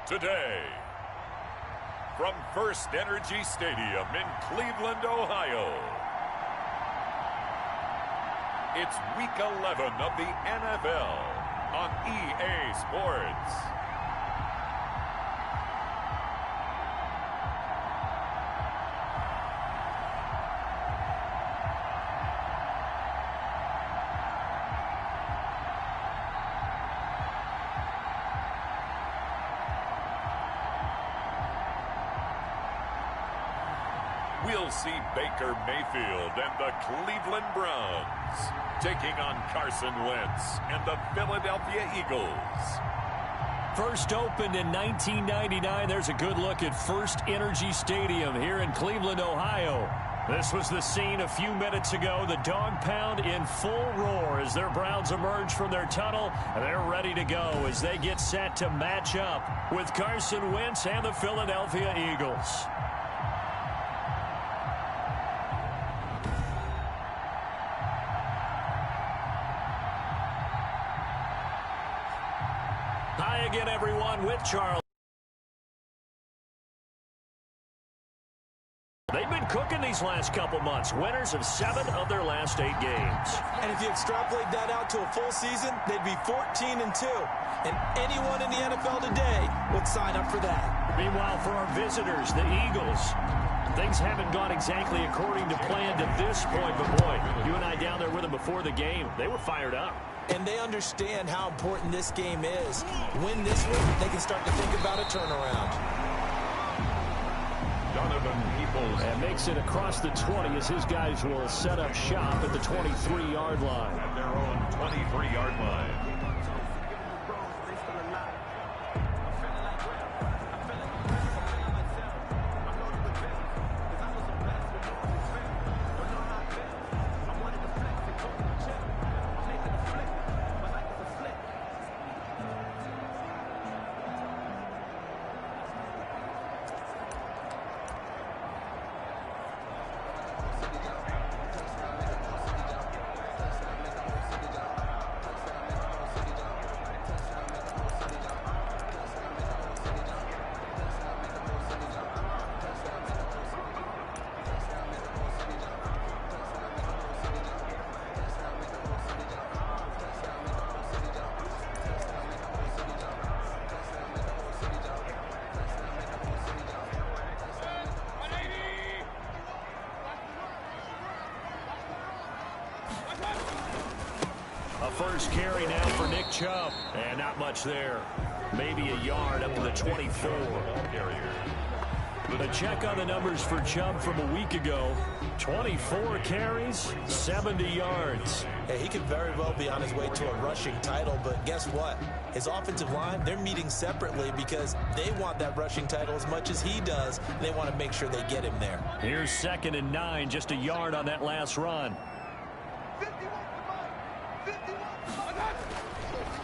today. From First Energy Stadium in Cleveland, Ohio, it's Week 11 of the NFL on EA Sports. We'll see Baker Mayfield and the Cleveland Browns taking on Carson Wentz and the Philadelphia Eagles. First opened in 1999, there's a good look at First Energy Stadium here in Cleveland, Ohio. This was the scene a few minutes ago. The dog pound in full roar as their Browns emerge from their tunnel. And they're ready to go as they get set to match up with Carson Wentz and the Philadelphia Eagles. Hi again, everyone, with Charles. They've been cooking these last couple months. Winners of 7 of their last 8 games. And if you extrapolate that out to a full season, they'd be 14-2. And anyone in the NFL today would sign up for that. Meanwhile, for our visitors, the Eagles, things haven't gone exactly according to plan to this point. But, boy, you and I down there with them before the game, they were fired up. And they understand how important this game is. Win this one, they can start to think about a turnaround. Donovan Peoples. And makes it across the 20 as his guys will set up shop at the 23-yard line. At their own 23-yard line. First carry now for Nick Chubb. And not much there. Maybe a yard up to the 24. A check on the numbers for Chubb from a week ago. 24 carries, 70 yards. Hey, he could very well be on his way to a rushing title, but guess what? His offensive line, they're meeting separately because they want that rushing title as much as he does. And they want to make sure they get him there. Here's 2nd and 9, just a yard on that last run.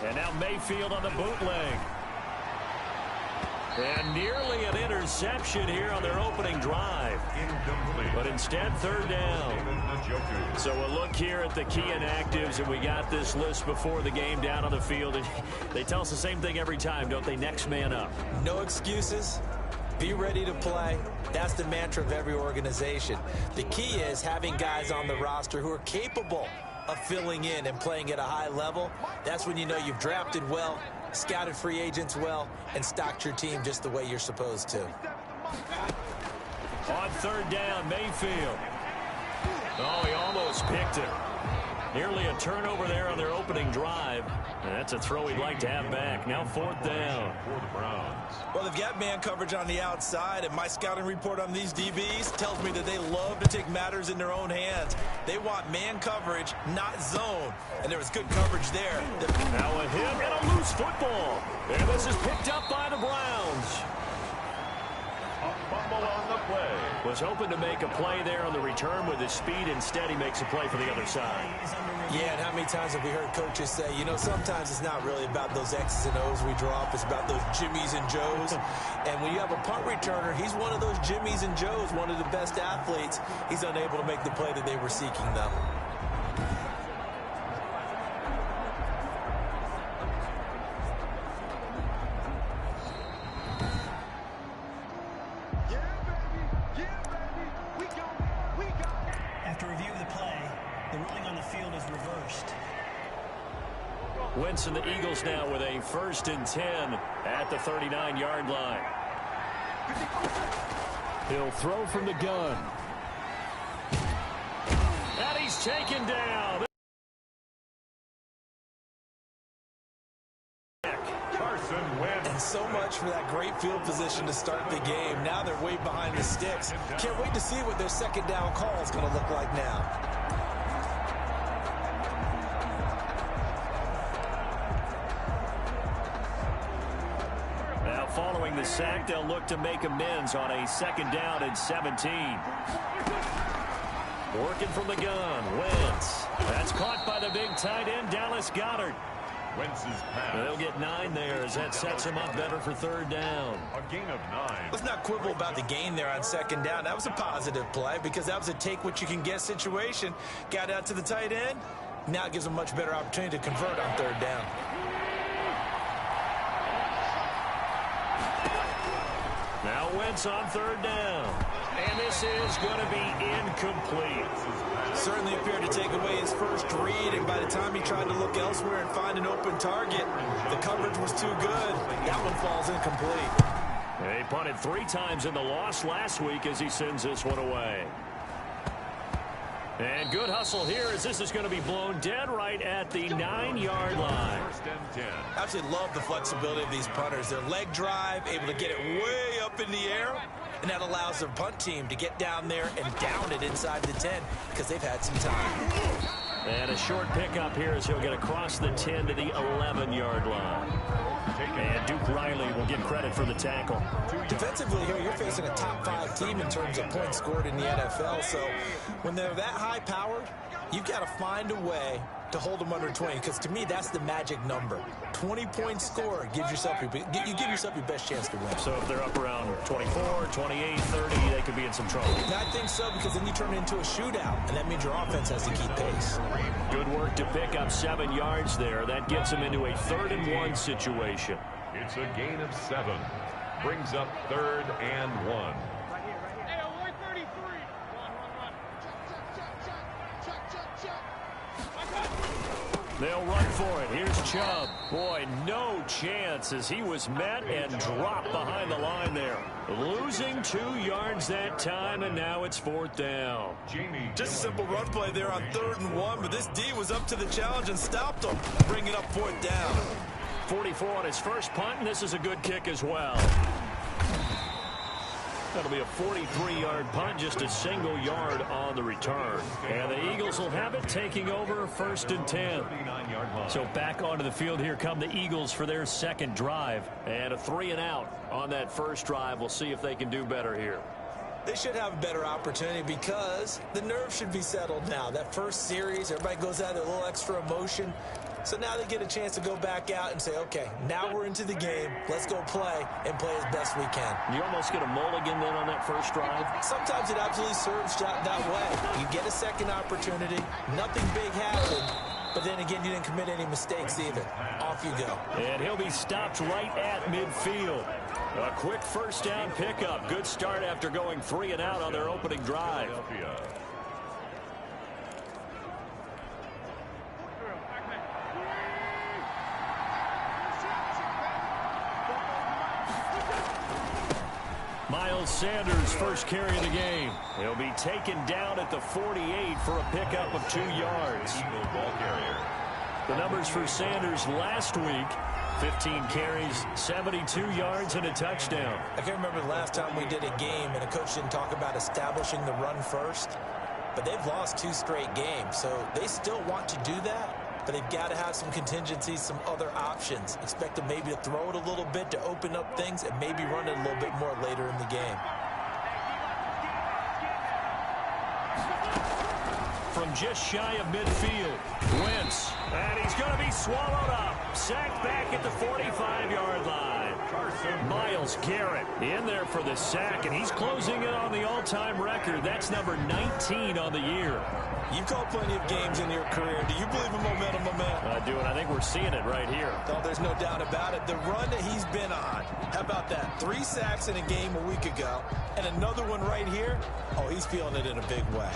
And now Mayfield on the bootleg. And nearly an interception here on their opening drive. Incomplete. But instead, 3rd down. So a look here at the key inactives, and we got this list before the game down on the field. And they tell us the same thing every time, don't they? Next man up. No excuses. Be ready to play. That's the mantra of every organization. The key is having guys on the roster who are capable of filling in and playing at a high level. That's when you know you've drafted well, scouted free agents well, and stocked your team just the way you're supposed to. On 3rd down, Mayfield. Oh, he almost picked it. Nearly a turnover there on their opening drive. And that's a throw he'd like to have back. Now 4th down. For the Browns. Well, they've got man coverage on the outside, and my scouting report on these DBs tells me that they love to take matters in their own hands. They want man coverage, not zone. And there was good coverage there. Now a hit and a loose football. And this is picked up by the Browns. A fumble on the play. Was hoping to make a play there on the return with his speed. Instead, he makes a play for the other side. Yeah, and how many times have we heard coaches say, you know, sometimes it's not really about those X's and O's we drop. It's about those Jimmies and Joes. And when you have a punt returner, he's one of those Jimmies and Joes, one of the best athletes. He's unable to make the play that they were seeking, though. Wentz and the Eagles now with a 1st and 10 at the 39-yard line. He'll throw from the gun. And he's taken down. Carson Wentz. And so much for that great field position to start the game. Now they're way behind the sticks. Can't wait to see what their second down call is going to look like now. Now following the sack, they'll look to make amends on a 2nd down and 17. Working from the gun, Wentz. That's caught by the big tight end, Dallas Goedert. Wentz's pass. They'll get 9 there as that sets him up better for 3rd down. A gain of 9. Let's not quibble about the gain there on 2nd down. That was a positive play because that was a take-what-you-can-get situation. Got out to the tight end. Now it gives them a much better opportunity to convert on 3rd down. Now Wentz on 3rd down. And this is going to be incomplete. Certainly appeared to take away his first read, and by the time he tried to look elsewhere and find an open target, the coverage was too good. That one falls incomplete. He punted 3 times in the loss last week as he sends this one away. And good hustle here as this is going to be blown dead right at the 9-yard line. 1st and 10. Absolutely love the flexibility of these punters. Their leg drive, able to get it way up in the air, and that allows their punt team to get down there and down it inside the 10 because they've had some time. And a short pickup here as he'll get across the 10 to the 11-yard line. And Duke Riley will get credit for the tackle. Defensively here, you're facing a top 5 team in terms of points scored in the NFL. So when they're that high powered, you've got to find a way to hold them under 20, because to me that's the magic number. 20 points scored gives yourself you give yourself your best chance to win. So if they're up around 24, 28, 30, they could be in some trouble. I think so, because then you turn it into a shootout, and that means your offense has to keep pace. Good work to pick up 7 yards there. That gets them into a 3rd and 1 situation. It's a gain of 7. Brings up 3rd and 1. They'll run for it. Here's Chubb. Boy, no chance as he was met and dropped behind the line there. Losing 2 yards that time, and now it's 4th down. Just a simple run play there on 3rd and 1, but this D was up to the challenge and stopped him, bringing up 4th down. 44 on his first punt, and this is a good kick as well. That'll be a 43-yard punt, just a single yard on the return. And the Eagles will have it, taking over 1st and 10. So back onto the field here come the Eagles for their 2nd drive. And a 3-and-out on that first drive. We'll see if they can do better here. They should have a better opportunity because the nerves should be settled now. That first series, everybody goes out with a little extra emotion. So now they get a chance to go back out and say, okay, now we're into the game. Let's go play and play as best we can. You almost get a mulligan then on that first drive? Sometimes it absolutely serves that way. You get a second opportunity. Nothing big happened. But then again, you didn't commit any mistakes either. Off you go. And he'll be stopped right at midfield. A quick 1st down pickup. Good start after going 3-and-out on their opening drive. Miles Sanders, first carry of the game. He'll be taken down at the 48 for a pickup of 2 yards. The numbers for Sanders last week: 15 carries, 72 yards, and a touchdown. I can't remember the last time we did a game and a coach didn't talk about establishing the run first. But they've lost 2 straight games, so they still want to do that. But they've got to have some contingencies, some other options. Expect them maybe to throw it a little bit to open up things and maybe run it a little bit more later in the game. From just shy of midfield, Wentz. And he's going to be swallowed up. Sacked back at the 45-yard line. Myles Garrett in there for the sack, and he's closing in on the all-time record. That's number 19 on the year. You've called plenty of games in your career. Do you believe in momentum, my man? I do, and I think we're seeing it right here. Oh, there's no doubt about it. The run that he's been on, how about that? 3 sacks in a game a week ago, and another one right here. Oh, he's feeling it in a big way.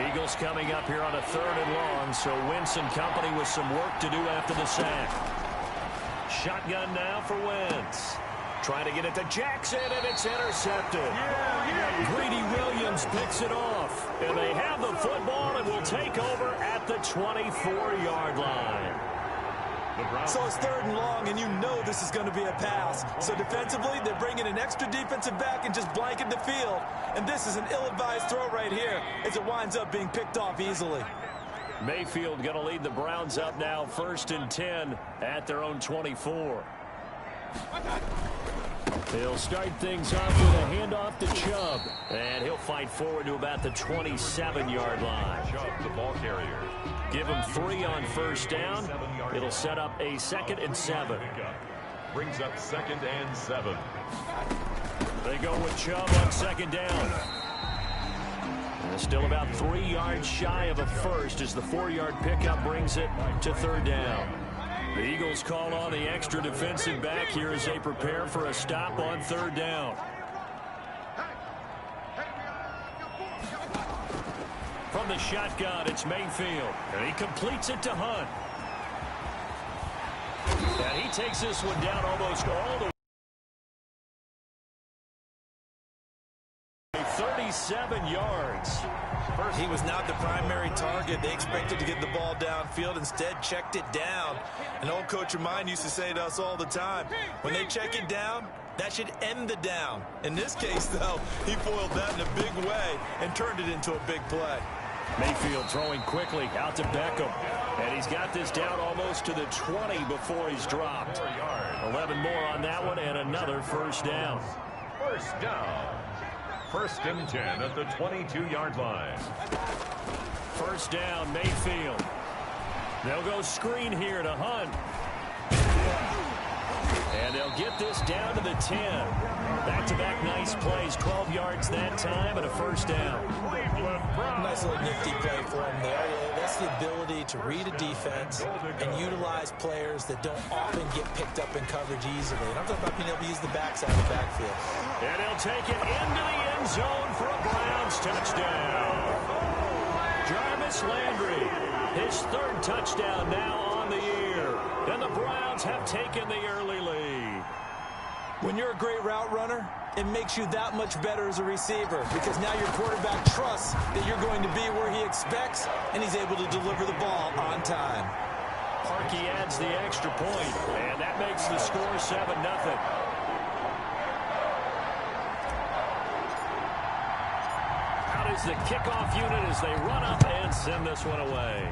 Eagles coming up here on a 3rd and long, so Wentz and company with some work to do after the sack. Shotgun now for Wentz. Trying to get it to Jackson, and it's intercepted. Greedy Williams picks it off, and they have the football and will take over at the 24-yard line. So it's 3rd and long, and you know this is going to be a pass. So defensively, they're bringing an extra defensive back and just blanket the field. And this is an ill-advised throw right here as it winds up being picked off easily. Mayfield going to lead the Browns up now, 1st and 10 at their own 24. They'll start things off with a handoff to Chubb. And he'll fight forward to about the 27-yard line. Chubb, the ball carrier. Give him 3 on 1st down. It'll set up a 2nd and 7. Brings up 2nd and 7. They go with Chubb on 2nd down. And still about 3 yards shy of a first as the 4-yard pickup brings it to 3rd down. The Eagles call on the extra defensive back here as they prepare for a stop on 3rd down. From the shotgun, it's Mayfield. And he completes it to Hunt. And he takes this one down almost all the way. 37 yards. He was not the primary target. They expected to get the ball downfield. Instead, checked it down. An old coach of mine used to say to us all the time, when they check it down, that should end the down. In this case, though, he foiled that in a big way and turned it into a big play. Mayfield throwing quickly out to Beckham. And he's got this down almost to the 20 before he's dropped. 11 more on that one and another 1st down. 1st down. 1st and 10 at the 22-yard line. 1st down, Mayfield. They'll go screen here to Hunt. And they'll get this down to the 10. Back-to-back nice plays, 12 yards that time and a 1st down. Nice little nifty play for him there. That's the ability to read a defense and utilize players that don't often get picked up in coverage easily. And I'm talking about being able to use the backside of the backfield. And he'll take it into the end zone for a Browns touchdown. Jarvis Landry, his 3rd touchdown now on the year. And the Browns have taken the early lead. When you're a great route runner, it makes you that much better as a receiver because now your quarterback trusts that you're going to be where he expects, and he's able to deliver the ball on time. Parkey adds the extra point, and that makes the score 7-0. Out is the kickoff unit as they run up and send this one away.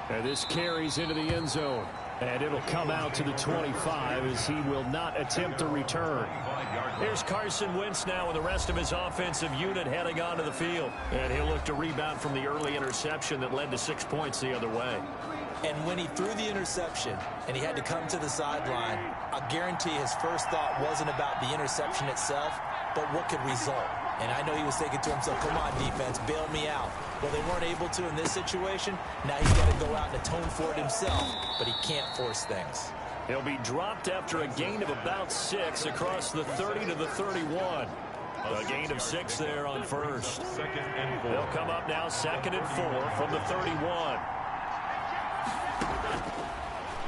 And this carries into the end zone. And it'll come out to the 25 as he will not attempt to return. Here's Carson Wentz now with the rest of his offensive unit heading onto the field. And he'll look to rebound from the early interception that led to 6 points the other way. And when he threw the interception and he had to come to the sideline, I guarantee his first thought wasn't about the interception itself, but what could result. And I know he was thinking to himself, come on, defense, bail me out. Well, they weren't able to in this situation. Now he's got to go out and atone for it himself, but he can't force things. He'll be dropped after a gain of about 6 across the 30 to the 31. A gain of 6 there on 1st. 2nd and 4. They'll come up now 2nd and 4 from the 31.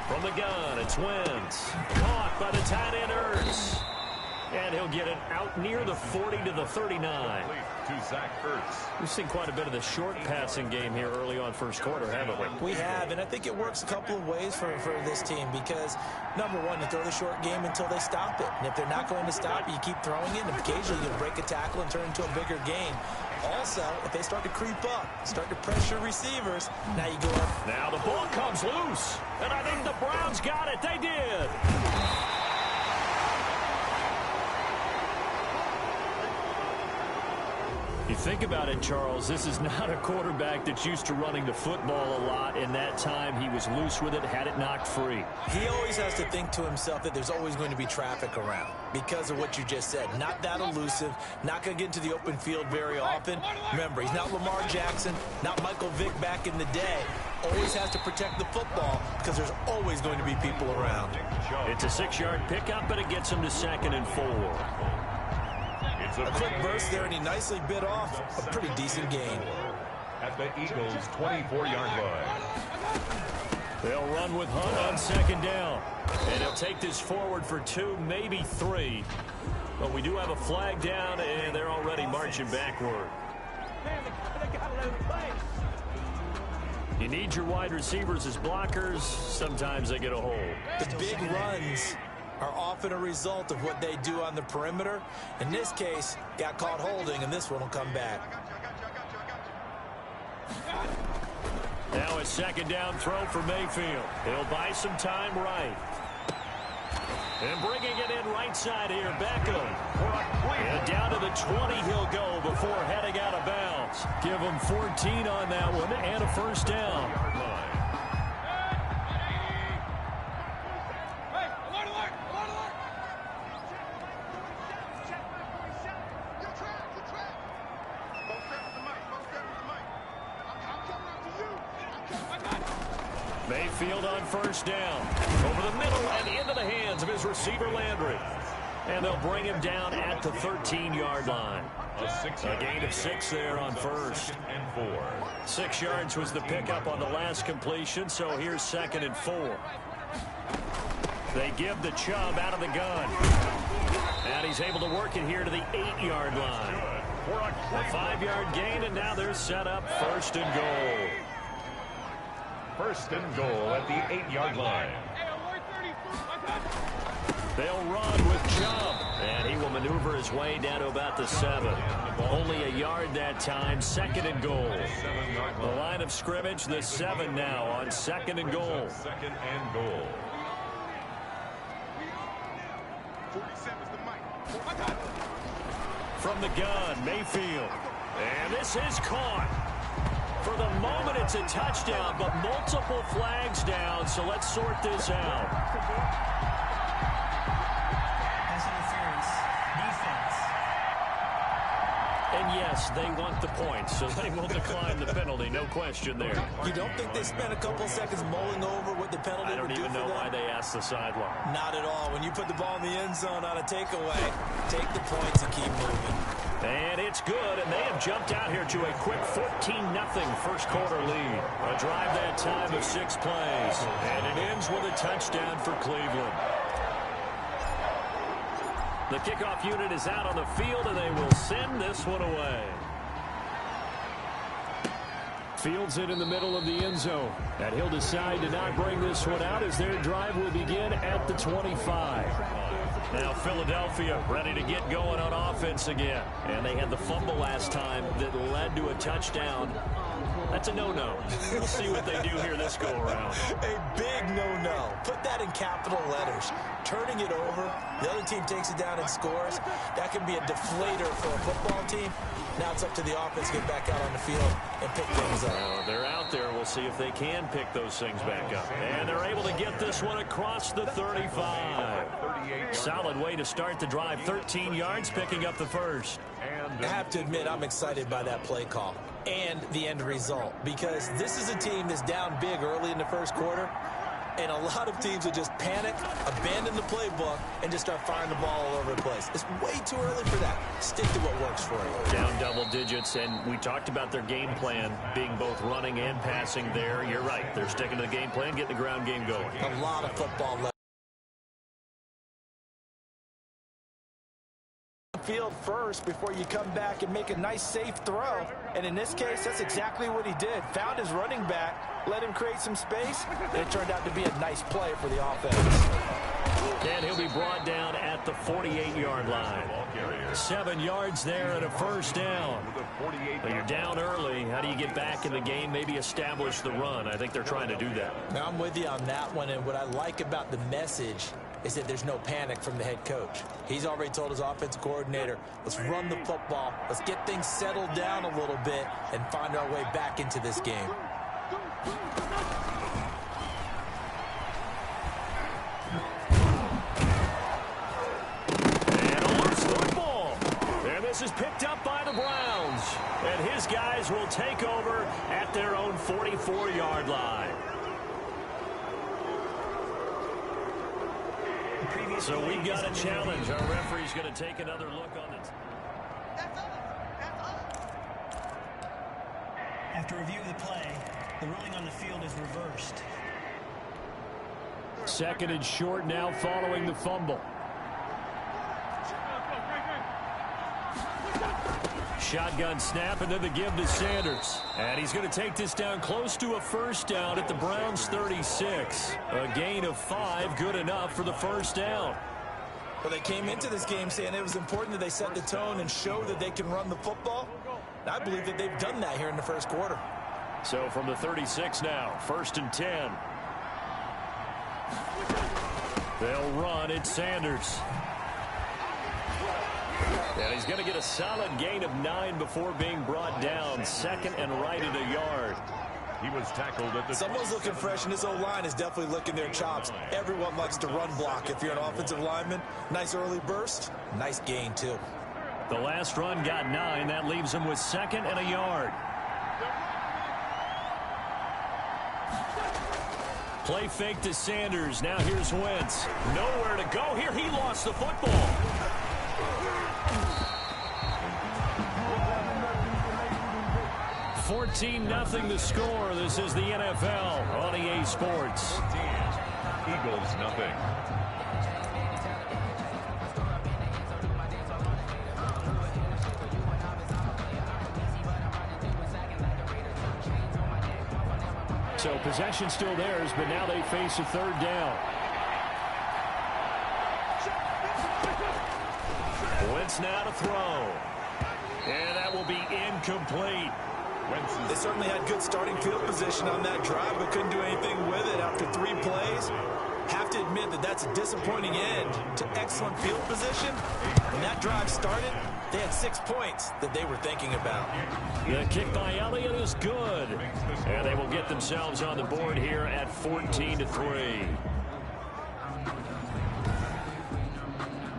From the gun, it's Wentz. Caught by the tight end Ertz. And he'll get it out near the 40 to the 39. To Zach Ertz. We've seen quite a bit of the short passing game here early on 1st quarter, haven't we? We have, and I think it works a couple of ways for this team because, number one, you throw the short game until they stop it. And if they're not going to stop it, you keep throwing it, and occasionally you'll break a tackle and turn into a bigger gain. Also, if they start to creep up, start to pressure receivers, now you go up. Now the ball comes loose, and I think the Browns got it. They did. You think about it, Charles, this is not a quarterback that's used to running the football a lot. In that time, he was loose with it, had it knocked free. He always has to think to himself that there's always going to be traffic around because of what you just said. Not that elusive, not going to get into the open field very often. Remember, he's not Lamar Jackson, not Michael Vick back in the day. always has to protect the football because there's always going to be people around. It's a 6-yard pickup, but it gets him to 2nd and 4. A quick burst there, and he nicely bit off a pretty decent gain. At the Eagles' 24-yard line. They'll run with Hunt on 2nd down. And he'll take this forward for 2, maybe 3. But we do have a flag down, and they're already marching backward. You need your wide receivers as blockers. Sometimes they get a hold. The big runs are often a result of what they do on the perimeter. In this case, got caught holding, and this one will come back. Now a 2nd down throw for Mayfield. He'll buy some time right. And bringing it in right side here, Beckham. And down to the 20 he'll go before heading out of bounds. Give him 14 on that one and a 1st down. Mayfield on 1st down. Over the middle and into the hands of his receiver, Landry. And they'll bring him down at the 13-yard line. A gain of 6 there on 1st. 6 yards was the pickup on the last completion, so here's 2nd and 4. They give the Chubb out of the gun. And he's able to work it here to the 8-yard line. A 5-yard gain, and now they're set up 1st and goal. 1st and goal at the 8-yard line. They'll run with Chubb, and he will maneuver his way down to about the 7. Only a yard that time, 2nd and goal. The line of scrimmage, the 7 now on 2nd and goal. 2nd and goal. From the gun, Mayfield. And this is caught. For the moment, it's a touchdown, but multiple flags down, so let's sort this out. Pass interference, defense. And yes, they want the points, so they will decline the penalty, no question there. You don't think they spent a couple seconds mulling over what the penalty would do for them? I don't even know why they asked the sideline. Not at all. When you put the ball in the end zone on a takeaway, take the points and keep moving. And it's good, and they have jumped out here to a quick 14-0 first quarter lead. A drive that time of 6 plays, and it ends with a touchdown for Cleveland. The kickoff unit is out on the field, and they will send this one away. Fields it in the middle of the end zone, and he'll decide to not bring this one out as their drive will begin at the 25. Now Philadelphia ready to get going on offense again. And they had the fumble last time that led to a touchdown. That's a no-no. We'll see what they do here this go-around. A big no-no. Put that in capital letters. Turning it over, the other team takes it down and scores. That can be a deflator for a football team. Now it's up to the offense to get back out on the field and pick things up. They're out there. We'll see if they can pick those things back up. And they're able to get this one across the 35. Solid way to start the drive. 13 yards, picking up the 1st. I have to admit, I'm excited by that play call and the end result, because this is a team that's down big early in the first quarter, and a lot of teams will just panic, abandon the playbook, and just start firing the ball all over the place. It's way too early for that. Stick to what works for you. Down double digits, and we talked about their game plan being both running and passing there. You're right. They're sticking to the game plan, getting the ground game going. A lot of football left. Field first before you come back and make a nice safe throw, and in this case that's exactly what he did. Found his running back, let him create some space, and it turned out to be a nice play for the offense. And he'll be brought down at the 48-yard line. 7 yards there and a 1st down. But you're down early. How do you get back in the game, maybe establish the run? I think they're trying to do that. Now I'm with you on that one, and what I like about the message is that there's no panic from the head coach. He's already told his offensive coordinator, let's run the football, let's get things settled down a little bit and find our way back into this game. And on football. And this is picked up by the the Browns. And his guys will take over at their own 44-yard line. So we've got a challenge. Our referee's going to take another look on it. After review of the play, the ruling on the field is reversed. Second and short now following the fumble. Shotgun snap and then the give to Sanders. And he's going to take this down close to a first down at the Browns 36. A gain of 5, good enough for the first down. Well, they came into this game saying it was important that they set the tone and show that they can run the football. And I believe that they've done that here in the first quarter. So from the 36 now, 1st and 10. They'll run it, Sanders. And he's going to get a solid gain of 9 before being brought down. Second and right at a yard. He was tackled at the... Someone's looking fresh, and this O-line is definitely licking their chops. Everyone likes to run block. If you're an offensive lineman, nice early burst, nice gain, too. The last run got 9. That leaves him with 2nd and a yard. Play fake to Sanders. Now here's Wentz. Nowhere to go here. He lost the football. $14-0 the score. This is the NFL on EA Sports. Eagles nothing. So possession still theirs, but now they face a 3rd down. Wentz now to throw. And that will be incomplete. They certainly had good starting field position on that drive, but couldn't do anything with it after 3 plays. Have to admit that that's a disappointing end to excellent field position. When that drive started, they had 6 points that they were thinking about. The kick by Elliott is good. And they will get themselves on the board here at 14-3.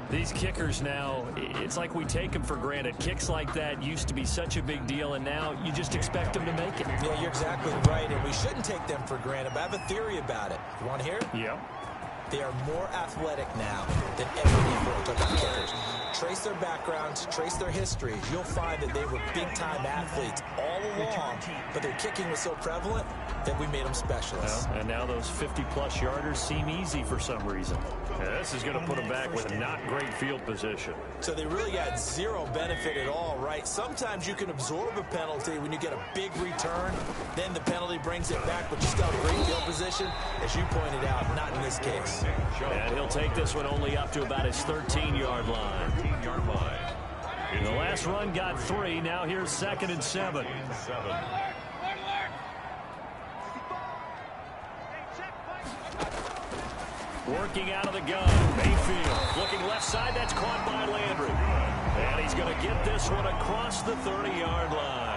These kickers now, it's like we take them for granted. Kicks like that used to be such a big deal, and now you just expect them to make it. Yeah, you're exactly right, and we shouldn't take them for granted, but I have a theory about it. You want to hear it? Yep. They are more athletic now than ever before. Talk about kickers. Trace their backgrounds, trace their histories. You'll find that they were big-time athletes all along, but their kicking was so prevalent that we made them specialists. Well, and now those 50-plus yarders seem easy for some reason. Yeah, this is going to put them back with not great field position. So they really got 0 benefit at all, right? Sometimes you can absorb a penalty when you get a big return. Then the penalty brings it back, but you still have great field position. As you pointed out, not in this case. And he'll take this one only up to about his 13-yard line. The last run got 3. Now here's 2nd and 7. Working out of the gun. Mayfield looking left side. That's caught by Landry. And he's going to get this one across the 30-yard line.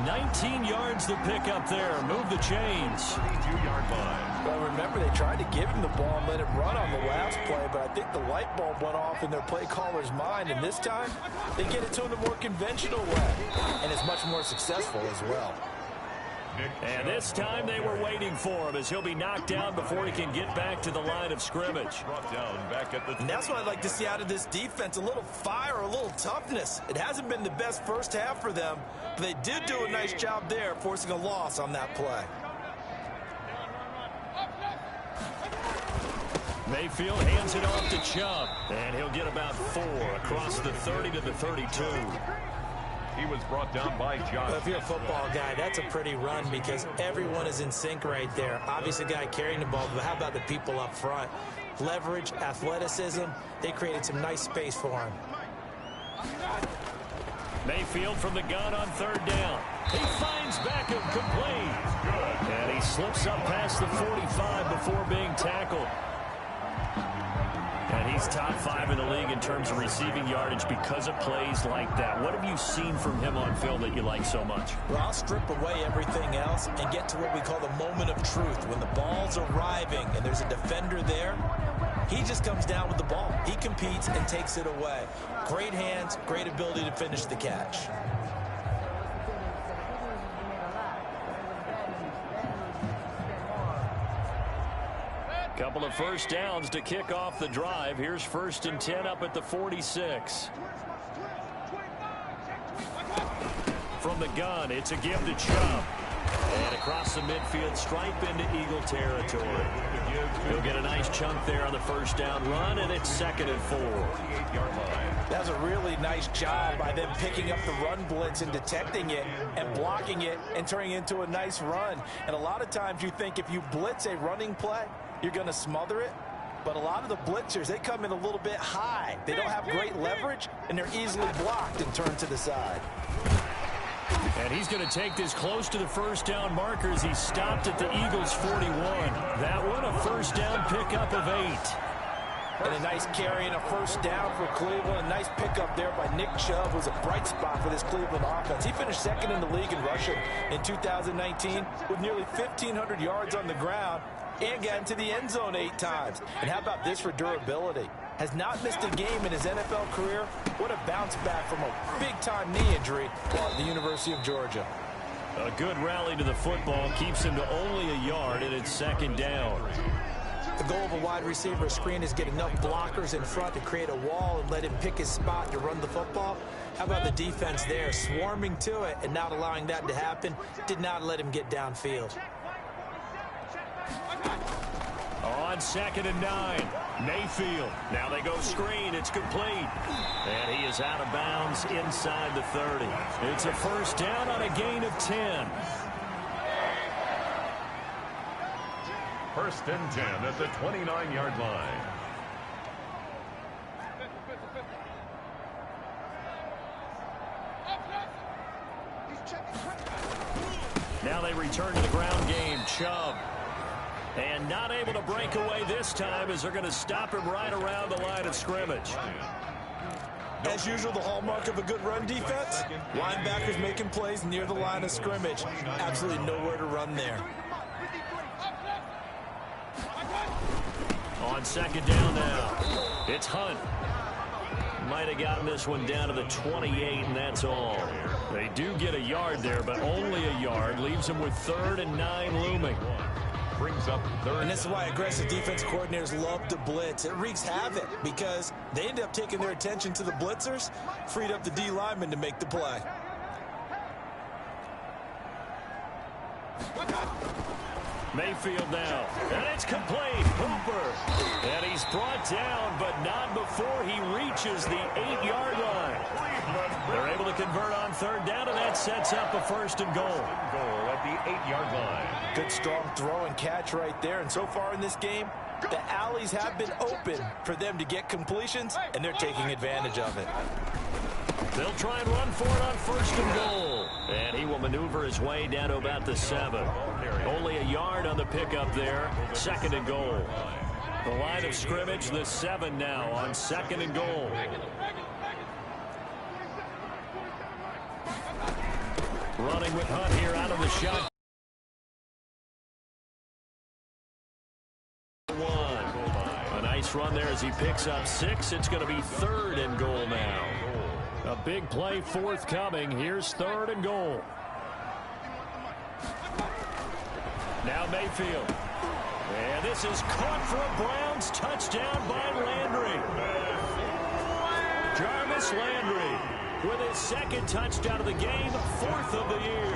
19 yards to pick up there. Move the chains. 32-yard line. Well, remember, they tried to give him the ball and let him run on the last play, but I think the light bulb went off in their play caller's mind, and this time they get it to him the more conventional way, and it's much more successful as well. And this time they were waiting for him as he'll be knocked down before he can get back to the line of scrimmage. Brought down back at the... And that's what I'd like to see out of this defense, a little fire, a little toughness. It hasn't been the best first half for them, but they did do a nice job there, forcing a loss on that play. Mayfield hands it off to Chubb, and he'll get about 4 across the 30 to the 32. He was brought down by Josh. Well, if you're a football guy, that's a pretty run because everyone is in sync right there. Obviously, the guy carrying the ball, but how about the people up front? Leverage, athleticism, they created some nice space for him. Mayfield from the gun on 3rd down. He finds Beckham complete. And he slips up past the 45 before being tackled. And he's top 5 in the league in terms of receiving yardage because of plays like that. What have you seen from him on film that you like so much? Well, I'll strip away everything else and get to what we call the moment of truth. When the ball's arriving and there's a defender there, He just comes down with the ball. He competes and takes it away. Great hands, great ability to finish the catch. Couple of first downs to kick off the drive. Here's 1st and 10 up at the 46. From the gun, it's a give to Chubb. And across the midfield stripe into Eagle territory. He'll get a nice chunk there on the first down run, and it's 2nd and 4. That's a really nice job by them picking up the run blitz and detecting it and blocking it and turning it into a nice run. And a lot of times you think if you blitz a running play, you're going to smother it. But a lot of the blitzers, they come in a little bit high. They don't have great leverage, and they're easily blocked and turned to the side. And he's going to take this close to the first down markers. He stopped at the Eagles' 41. That one, a first down pickup of 8. And a nice carry and a first down for Cleveland. A nice pickup there by Nick Chubb, who's a bright spot for this Cleveland offense. He finished 2nd in the league in rushing in 2019 with nearly 1,500 yards on the ground and got into the end zone 8 times. And how about this for durability? Has not missed a game in his NFL career. What a bounce back from a big-time knee injury while at the University of Georgia. A good rally to the football keeps him to only a yard, and it's 2nd down. The goal of a wide receiver screen is get enough blockers in front to create a wall and let him pick his spot to run the football. How about the defense there, swarming to it and not allowing that to happen? Did not let him get downfield. On 2nd and 9, Mayfield. Now they go screen. It's complete. And he is out of bounds inside the 30. It's a first down on a gain of 10. 1st and 10 at the 29-yard line. Now they return to the ground game. Chubb. And not able to break away this time as they're going to stop him right around the line of scrimmage. As usual, the hallmark of a good run defense, linebackers making plays near the line of scrimmage. Absolutely nowhere to run there. On 2nd down now, it's Hunt. Might have gotten this one down to the 28, and that's all. They do get a yard there, but only a yard. Leaves them with 3rd and 9 looming. Brings up 3rd. And this is why aggressive defense coordinators love to blitz. It wreaks havoc because they end up taking their attention to the blitzers, freed up the D lineman to make the play. Mayfield now, and it's complete. Hooper, and he's brought down, but not before he reaches the 8-yard line. They're able to convert on 3rd down, and that sets up a 1st and goal. Goal at the 8-yard line. Good strong throw and catch right there. And so far in this game, the alleys have been open for them to get completions, and they're taking advantage of it. They'll try and run for it on 1st and goal. And he will maneuver his way down to about the 7. Only a yard on the pickup there. 2nd and goal. The line of scrimmage, the 7 now on 2nd and goal. Running with Hunt here out of the shot. A nice run there as he picks up 6. It's going to be 3rd and goal now. A big play forthcoming. Here's 3rd and goal. Now Mayfield. And this is caught for a Browns touchdown by Landry. Jarvis Landry with his 2nd touchdown of the game, 4th of the year.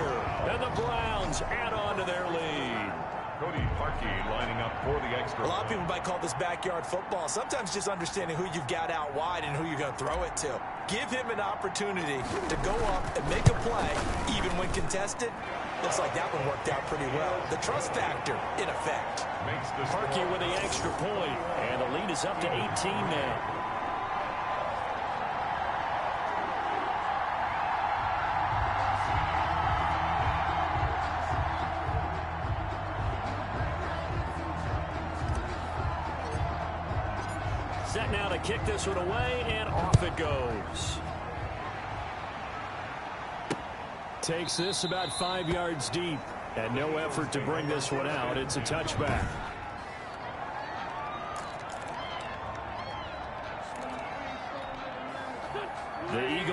And the Browns add on to their lead. Cody Parkey lining up for the extra. A lot of people might call this backyard football. Sometimes just understanding who you've got out wide and who you're going to throw it to. Give him an opportunity to go up and make a play, even when contested. Looks like that one worked out pretty well. The trust factor, in effect. Parkey with the extra point, and the lead is up to 18 now. Set now to kick this one away, and off it goes. Takes this about 5 yards deep, and no effort to bring this one out. It's a touchback.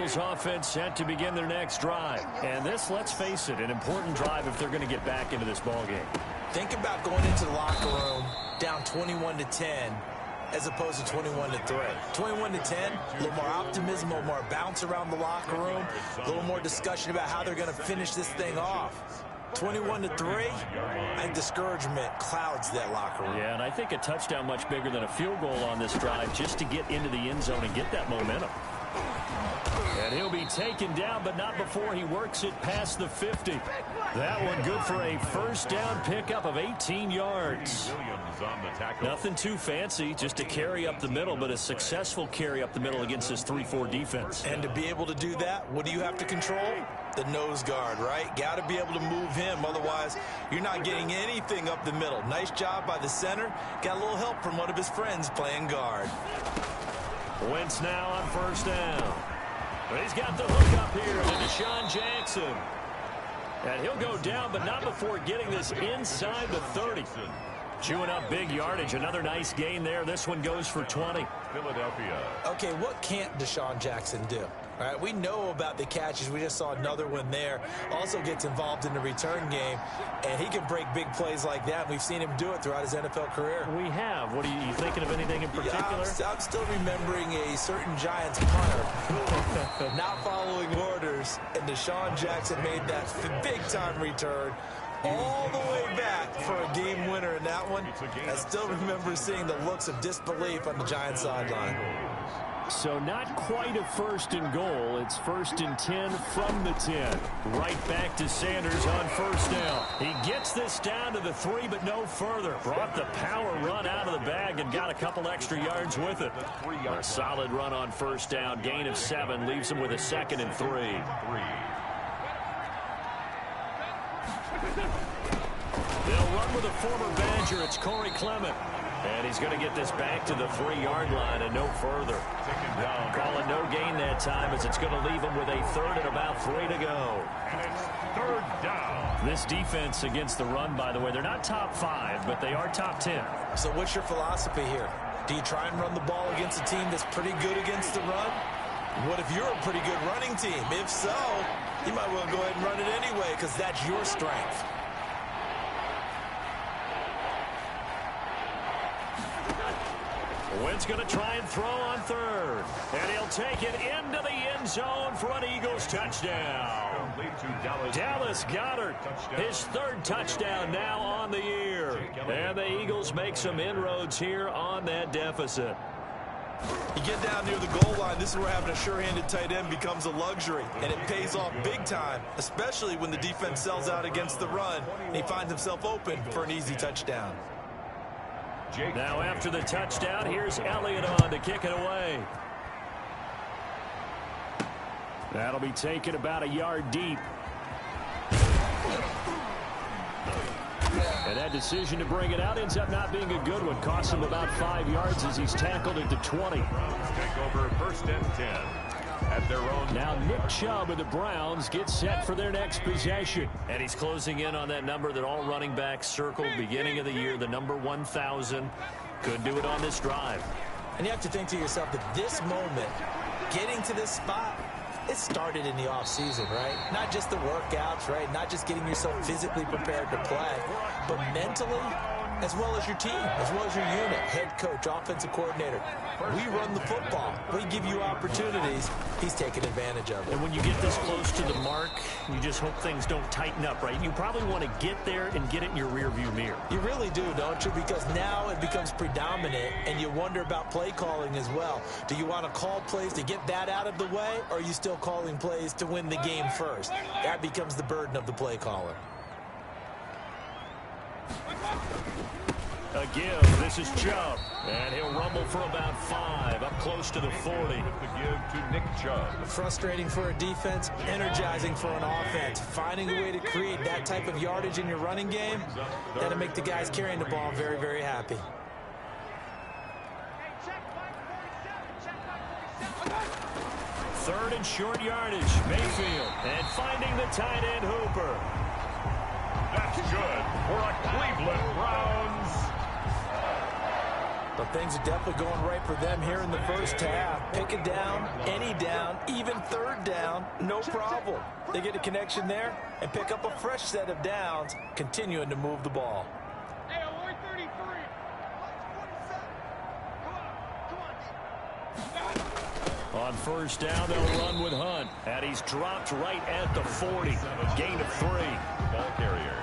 Eagles offense set to begin their next drive. And this, let's face it, an important drive if they're going to get back into this ballgame. Think about going into the locker room down 21-10 as opposed to 21-3. 21-10, a little more optimism, a little more bounce around the locker room, a little more discussion about how they're going to finish this thing off. 21-3, I think discouragement clouds that locker room. Yeah, and I think a touchdown much bigger than a field goal on this drive just to get into the end zone and get that momentum. And he'll be taken down, but not before he works it past the 50. That one good for a first down pickup of 18 yards. Nothing too fancy, just a carry up the middle, but a successful carry up the middle against this 3-4 defense. And to be able to do that, what do you have to control? The nose guard, right? Got to be able to move him, otherwise you're not getting anything up the middle. Nice job by the center. Got a little help from one of his friends playing guard. Wentz now on first down. He's got the hook up here to DeSean Jackson. And he'll go down, but not before getting this inside the 30. Chewing up big yardage. Another nice gain there. This one goes for 20. Philadelphia. Okay, what can't DeSean Jackson do? All right, we know about the catches. We just saw another one there. Also gets involved in the return game, and he can break big plays like that. We've seen him do it throughout his NFL career. We have. What are you thinking of anything in particular? Yeah, I'm still remembering a certain Giants punter not following orders, and DeSean Jackson made that big-time return all the way back for a game winner in that one. I still remember seeing the looks of disbelief on the Giants sideline. So not quite a first and goal. It's first and 10 from the 10. Right back to Sanders on first down. He gets this down to the 3, but no further. Brought the power run out of the bag and got a couple extra yards with it. A solid run on first down. Gain of 7 leaves him with a 2nd and 3. They'll run with a former Badger. It's Corey Clement. And he's going to get this back to the 3-yard line and no further. Calling no gain that time as it's going to leave him with a 3rd and about 3 to go. And it's 3rd down. This defense against the run, by the way, they're not top 5, but they are top 10. So what's your philosophy here? Do you try and run the ball against a team that's pretty good against the run? What if you're a pretty good running team? If so, you might well go ahead and run it anyway because that's your strength. Wentz going to try and throw on 3rd. And he'll take it into the end zone for an Eagles touchdown. Dallas Goedert, his 3rd touchdown now on the year. And the Eagles make some inroads here on that deficit. You get down near the goal line, this is where having a sure-handed tight end becomes a luxury, and it pays off big time, especially when the defense sells out against the run, and he finds himself open for an easy touchdown. Now after the touchdown, here's Elliott on to kick it away. That'll be taken about a yard deep. And that decision to bring it out ends up not being a good one. Costs him about 5 yards as he's tackled at the 20. Take over 1st and 10 at their own. Now Nick Chubb of the Browns gets set for their next possession. And he's closing in on that number that all running backs circled beginning of the year, the number 1,000. Could do it on this drive. And you have to think to yourself that this moment, getting to this spot, it started in the offseason, right? Not just the workouts, right? Not just getting yourself physically prepared to play, but mentally, as well as your team, as well as your unit, head coach, offensive coordinator. We run the football. We give you opportunities. He's taking advantage of it. And when you get this close to the mark, you just hope things don't tighten up, right? You probably want to get there and get it in your rearview mirror. You really do, don't you? Because now it becomes predominant, and you wonder about play calling as well. Do you want to call plays to get that out of the way, or are you still calling plays to win the game first? That becomes the burden of the play caller. A give. This is Chubb. And he'll rumble for about 5, up close to the 40. The give to Nick Chubb. Frustrating for a defense, energizing for an offense. Finding a way to create that type of yardage in your running game, that'll make the guys carrying the ball very, very happy. Third and short yardage. Mayfield. And finding the tight end Hooper. That's good for a Cleveland Browns. The things are definitely going right for them here in the first half. Pick a down, any down, even third down, no problem. They get a connection there and pick up a fresh set of downs, continuing to move the ball. On first down, they'll run with Hunt. And he's dropped right at the 40. Gain of 3. Ball carrier.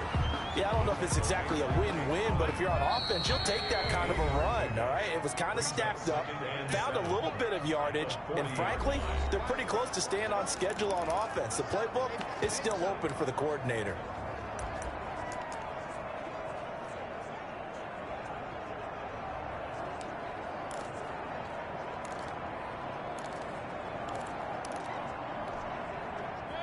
Yeah, I don't know if it's exactly a win-win, but if you're on offense, you'll take that kind of a run, all right? It was kind of stacked up, found a little bit of yardage, and frankly, they're pretty close to staying on schedule on offense. The playbook is still open for the coordinator.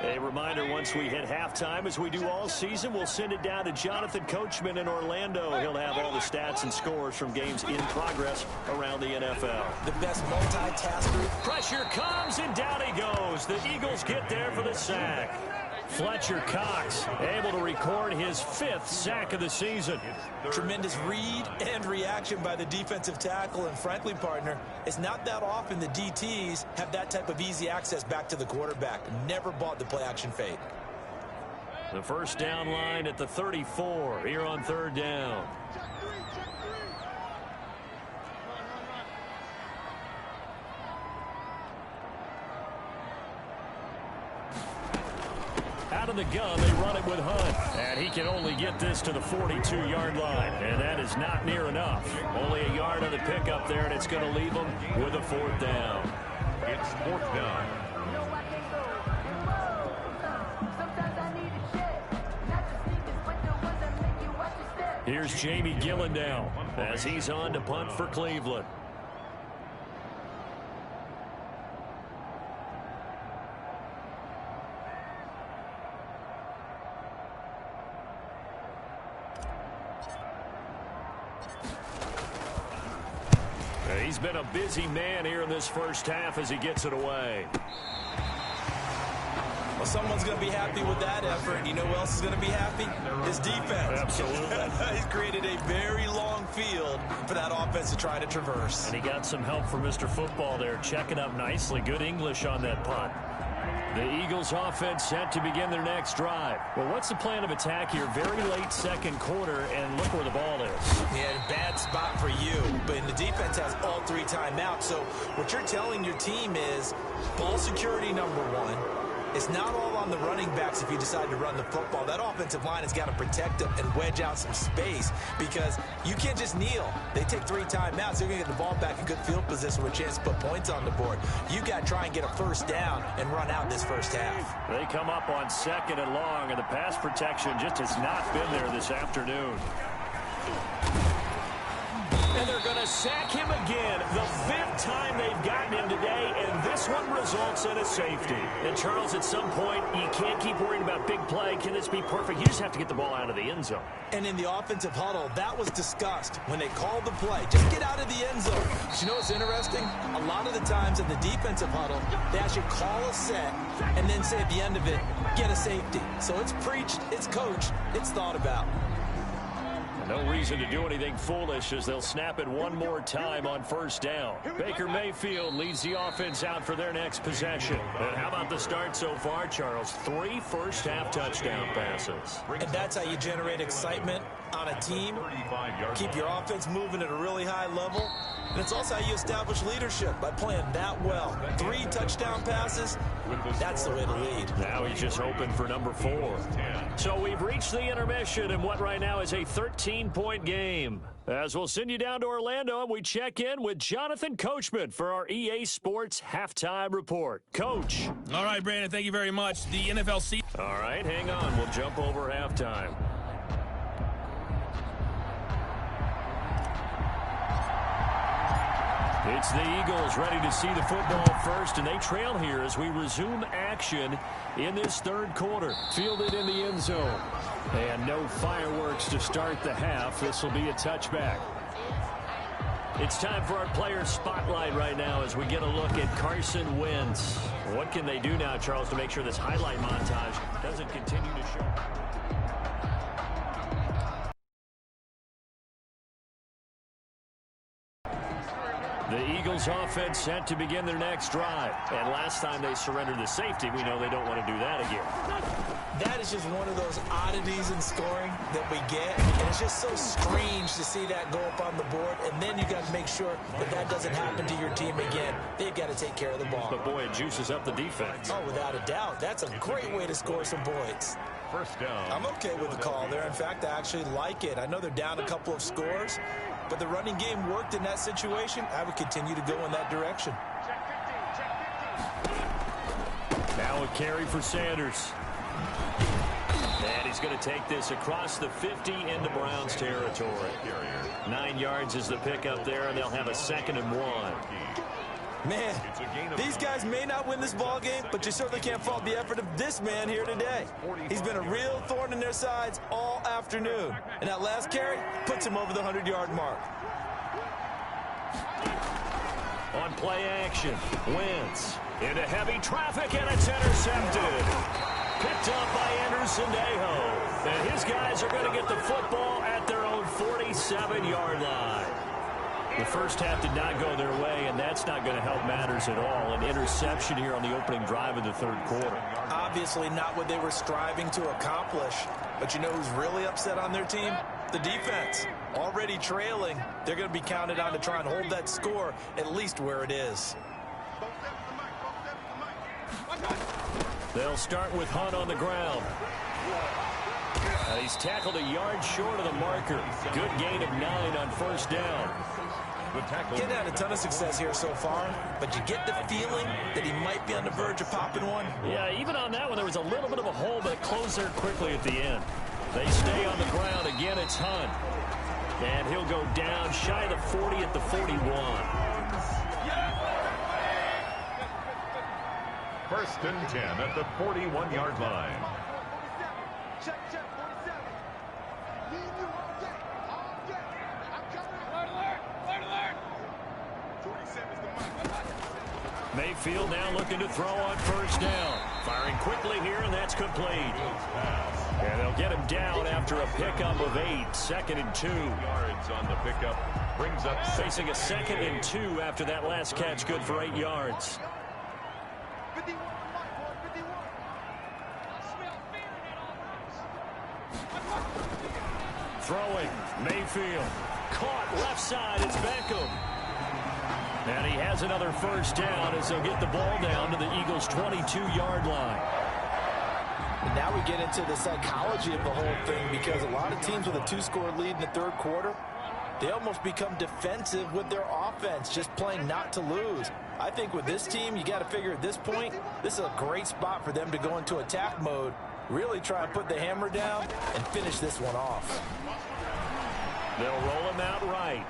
A reminder, once we hit halftime, as we do all season, we'll send it down to Jonathan Coachman in Orlando. He'll have all the stats and scores from games in progress around the NFL. The best multitasker. Pressure comes, and down he goes. The Eagles get there for the sack. Fletcher Cox able to record his 5th sack of the season. Tremendous read and reaction by the defensive tackle, and frankly, partner, it's not that often the DTs have that type of easy access back to the quarterback. Never bought the play action fade. The first down line at the 34 here on third down. Out of the gun, they run it with Hunt. And he can only get this to the 42-yard line. And that is not near enough. Only a yard on the pickup there, and it's going to leave them with a 4th down. It's 4th down. Here's Jamie Gillen now as he's on to punt for Cleveland. He's been a busy man here in this first half as he gets it away. Well, someone's going to be happy with that effort. You know who else is going to be happy? His defense. Absolutely. He's created a very long field for that offense to try to traverse. And he got some help from Mr. Football there, checking up nicely. Good English on that punt. The Eagles offense set to begin their next drive. Well, what's the plan of attack here? Very late second quarter, and look where the ball is. Yeah, bad spot for you. But the defense has all 3 timeouts. So what you're telling your team is ball security number 1. It's not all on the running backs if you decide to run the football. That offensive line has got to protect them and wedge out some space because you can't just kneel. They take 3 timeouts. They're going to get the ball back in good field position with a chance to put points on the board. You got to try and get a first down and run out this first half. They come up on 2nd and long, and the pass protection just has not been there this afternoon. And they're going to sack him again. The 5th time they've gotten him today, and this one results in a safety. And, Charles, at some point, you can't keep worrying about big play. Can this be perfect? You just have to get the ball out of the end zone. And in the offensive huddle, that was discussed when they called the play. Just get out of the end zone. But you know what's interesting? A lot of the times in the defensive huddle, they actually call a set and then say at the end of it, get a safety. So it's preached, it's coached, it's thought about. No reason to do anything foolish as they'll snap it one more time on first down. Baker Mayfield leads the offense out for their next possession. And how about the start so far, Charles? 3 first-half touchdown passes. And that's how you generate excitement on a team. Keep your offense moving at a really high level. And it's also how you establish leadership by playing that well. 3 touchdown passes, that's the way to lead. Now he's just hoping for number 4. So we've reached the intermission in what right now is a 13-point game. As we'll send you down to Orlando, and we check in with Jonathan Coachman for our EA Sports Halftime Report. Coach. All right, Brandon, thank you very much. The NFL season. All right, hang on. We'll jump over halftime. It's the Eagles ready to see the football first, and they trail here as we resume action in this third quarter. Fielded in the end zone. And no fireworks to start the half. This will be a touchback. It's time for our player spotlight right now as we get a look at Carson Wentz. What can they do now, Charles, to make sure this highlight montage doesn't continue to show? The Eagles offense set to begin their next drive. And last time they surrendered the safety, we know they don't want to do that again. That is just one of those oddities in scoring that we get. And it's just so strange to see that go up on the board. And then you got to make sure that that doesn't happen to your team again. They've got to take care of the ball. But, boy, it juices up the defense. Oh, without a doubt. That's a great way to score some points. First down. I'm okay with the call there. In fact, I actually like it. I know they're down a couple of scores, but the running game worked in that situation. I would continue to go in that direction. Now a carry for Sanders. And he's going to take this across the 50 into Browns territory. 9 yards is the pickup there, and they'll have a 2nd and 1. Man, these guys may not win this ball game, but you certainly can't fault the effort of this man here today. He's been a real thorn in their sides all afternoon. And that last carry puts him over the 100-yard mark. On play action, Wentz into heavy traffic, and it's intercepted. Picked up by Anderson-Dejo. And his guys are going to get the football at their own 47-yard line. The first half did not go their way, and that's not going to help matters at all. An interception here on the opening drive of the third quarter. Obviously not what they were striving to accomplish. But you know who's really upset on their team? The defense. Already trailing, they're going to be counted on to try and hold that score at least where it is. They'll start with Hunt on the ground. He's tackled a yard short of the marker. Good gain of 9 on first down. Getting had a ton of success here so far, but you get the feeling that he might be on the verge of popping one. Yeah, even on that one, there was a little bit of a hole, but it closed there quickly at the end. They stay on the ground. Again, it's Hunt. And he'll go down shy of the 40 at the 41. First and 10 at the 41-yard line. Mayfield now looking to throw on first down. Firing quickly here, and that's complete. And they'll get him down after a pickup of 8. 2nd and 2. Yards on the pickup. Brings up facing a 2nd and 2 after that last catch. Good for 8 yards. Throwing. Mayfield. Caught left side. It's Beckham. And he has another first down as they'll get the ball down to the Eagles' 22-yard line. And now we get into the psychology of the whole thing, because a lot of teams with a 2-score lead in the third quarter, they almost become defensive with their offense, just playing not to lose. I think with this team, you got to figure at this point, this is a great spot for them to go into attack mode, really try and put the hammer down and finish this one off. They'll roll him out right.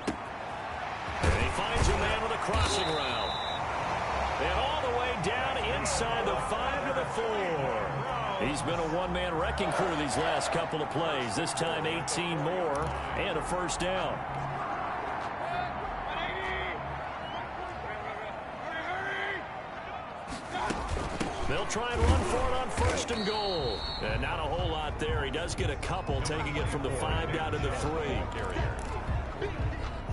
And he finds a man with a crossing route. And all the way down inside the 5 to the 4. He's been a one-man wrecking crew these last couple of plays. This time 18 more and a first down. They'll try and run for it on 1st and goal. And not a whole lot there. He does get a couple, taking it from the 5 down to the 3.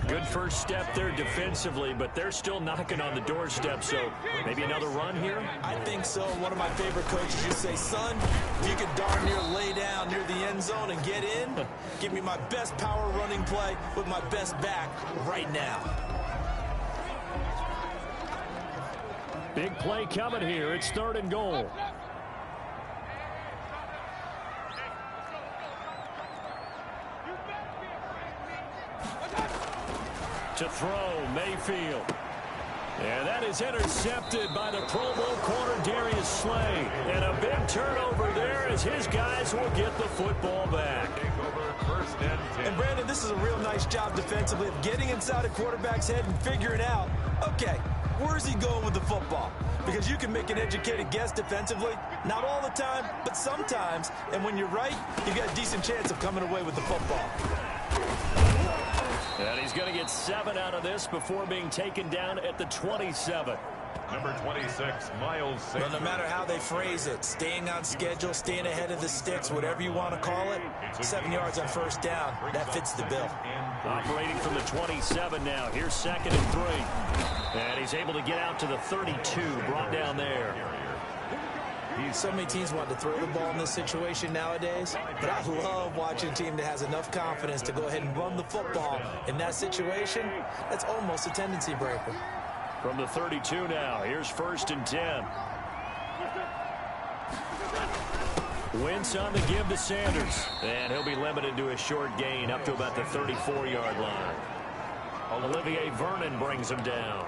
Good first step there defensively, but they're still knocking on the doorstep, so maybe another run here? I think so. One of my favorite coaches used to say, son, if you could darn near lay down near the end zone and get in, give me my best power running play with my best back right now. Big play coming here. It's 3rd and goal. To throw, Mayfield. And that is intercepted by the Pro Bowl corner, Darius Slay. And a big turnover there as his guys will get the football back. And Brandon, this is a real nice job defensively of getting inside a quarterback's head and figuring out, okay, where's he going with the football? Because you can make an educated guess defensively, not all the time, but sometimes. And when you're right, you've got a decent chance of coming away with the football. And he's he's going to get 7 out of this before being taken down at the 27. Number 26, Miles Sanders. Well, no matter how they phrase it, staying on schedule, staying ahead of the sticks, whatever you want to call it, 7 yards on first down, that fits the bill. Operating from the 27 now. Here's 2nd and 3. And he's able to get out to the 32, brought down there. So many teams want to throw the ball in this situation nowadays, but I love watching a team that has enough confidence to go ahead and run the football in that situation. That's almost a tendency breaker. From the 32 now, here's 1st and 10. Wentz on the give to Sanders. And he'll be limited to a short gain up to about the 34-yard line. Olivier Vernon brings him down.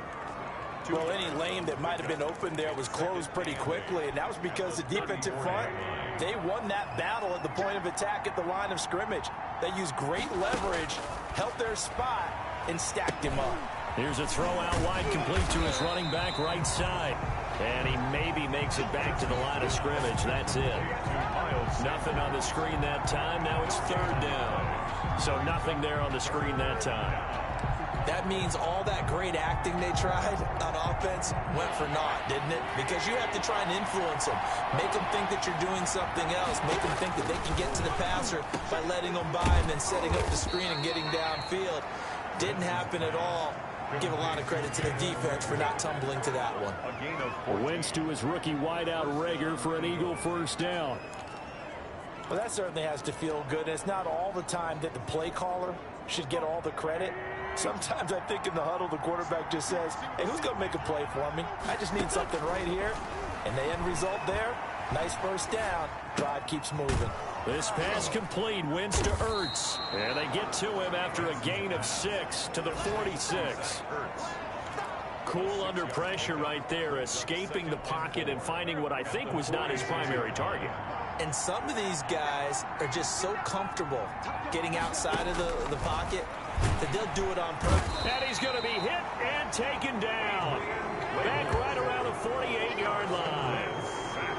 Well, any lane that might have been open there was closed pretty quickly, and that was because the defensive front, they won that battle at the point of attack at the line of scrimmage. They used great leverage, held their spot, and stacked him up. Here's a throw out wide, complete to his running back right side. And he maybe makes it back to the line of scrimmage. That's it. Nothing on the screen that time. Now it's 3rd down. So nothing there on the screen that time. That means all that great acting they tried on offense went for naught, didn't it? Because you have to try and influence them. Make them think that you're doing something else. Make them think that they can get to the passer by letting them by and then setting up the screen and getting downfield. Didn't happen at all. Give a lot of credit to the defense for not tumbling to that one. Wentz to his rookie wideout Reagor for an Eagle first down. Well, that certainly has to feel good. It's not all the time that the play caller should get all the credit. Sometimes I think in the huddle, the quarterback just says, hey, who's going to make a play for me? I just need something right here. And the end result there, nice first down. Drive keeps moving. This pass complete. Wentz to Ertz. And they get to him after a gain of 6 to the 46. Cool under pressure right there, escaping the pocket and finding what I think was not his primary target. And some of these guys are just so comfortable getting outside of the pocket that they'll do it on purpose. And he's going to be hit and taken down. Back right around the 48-yard line.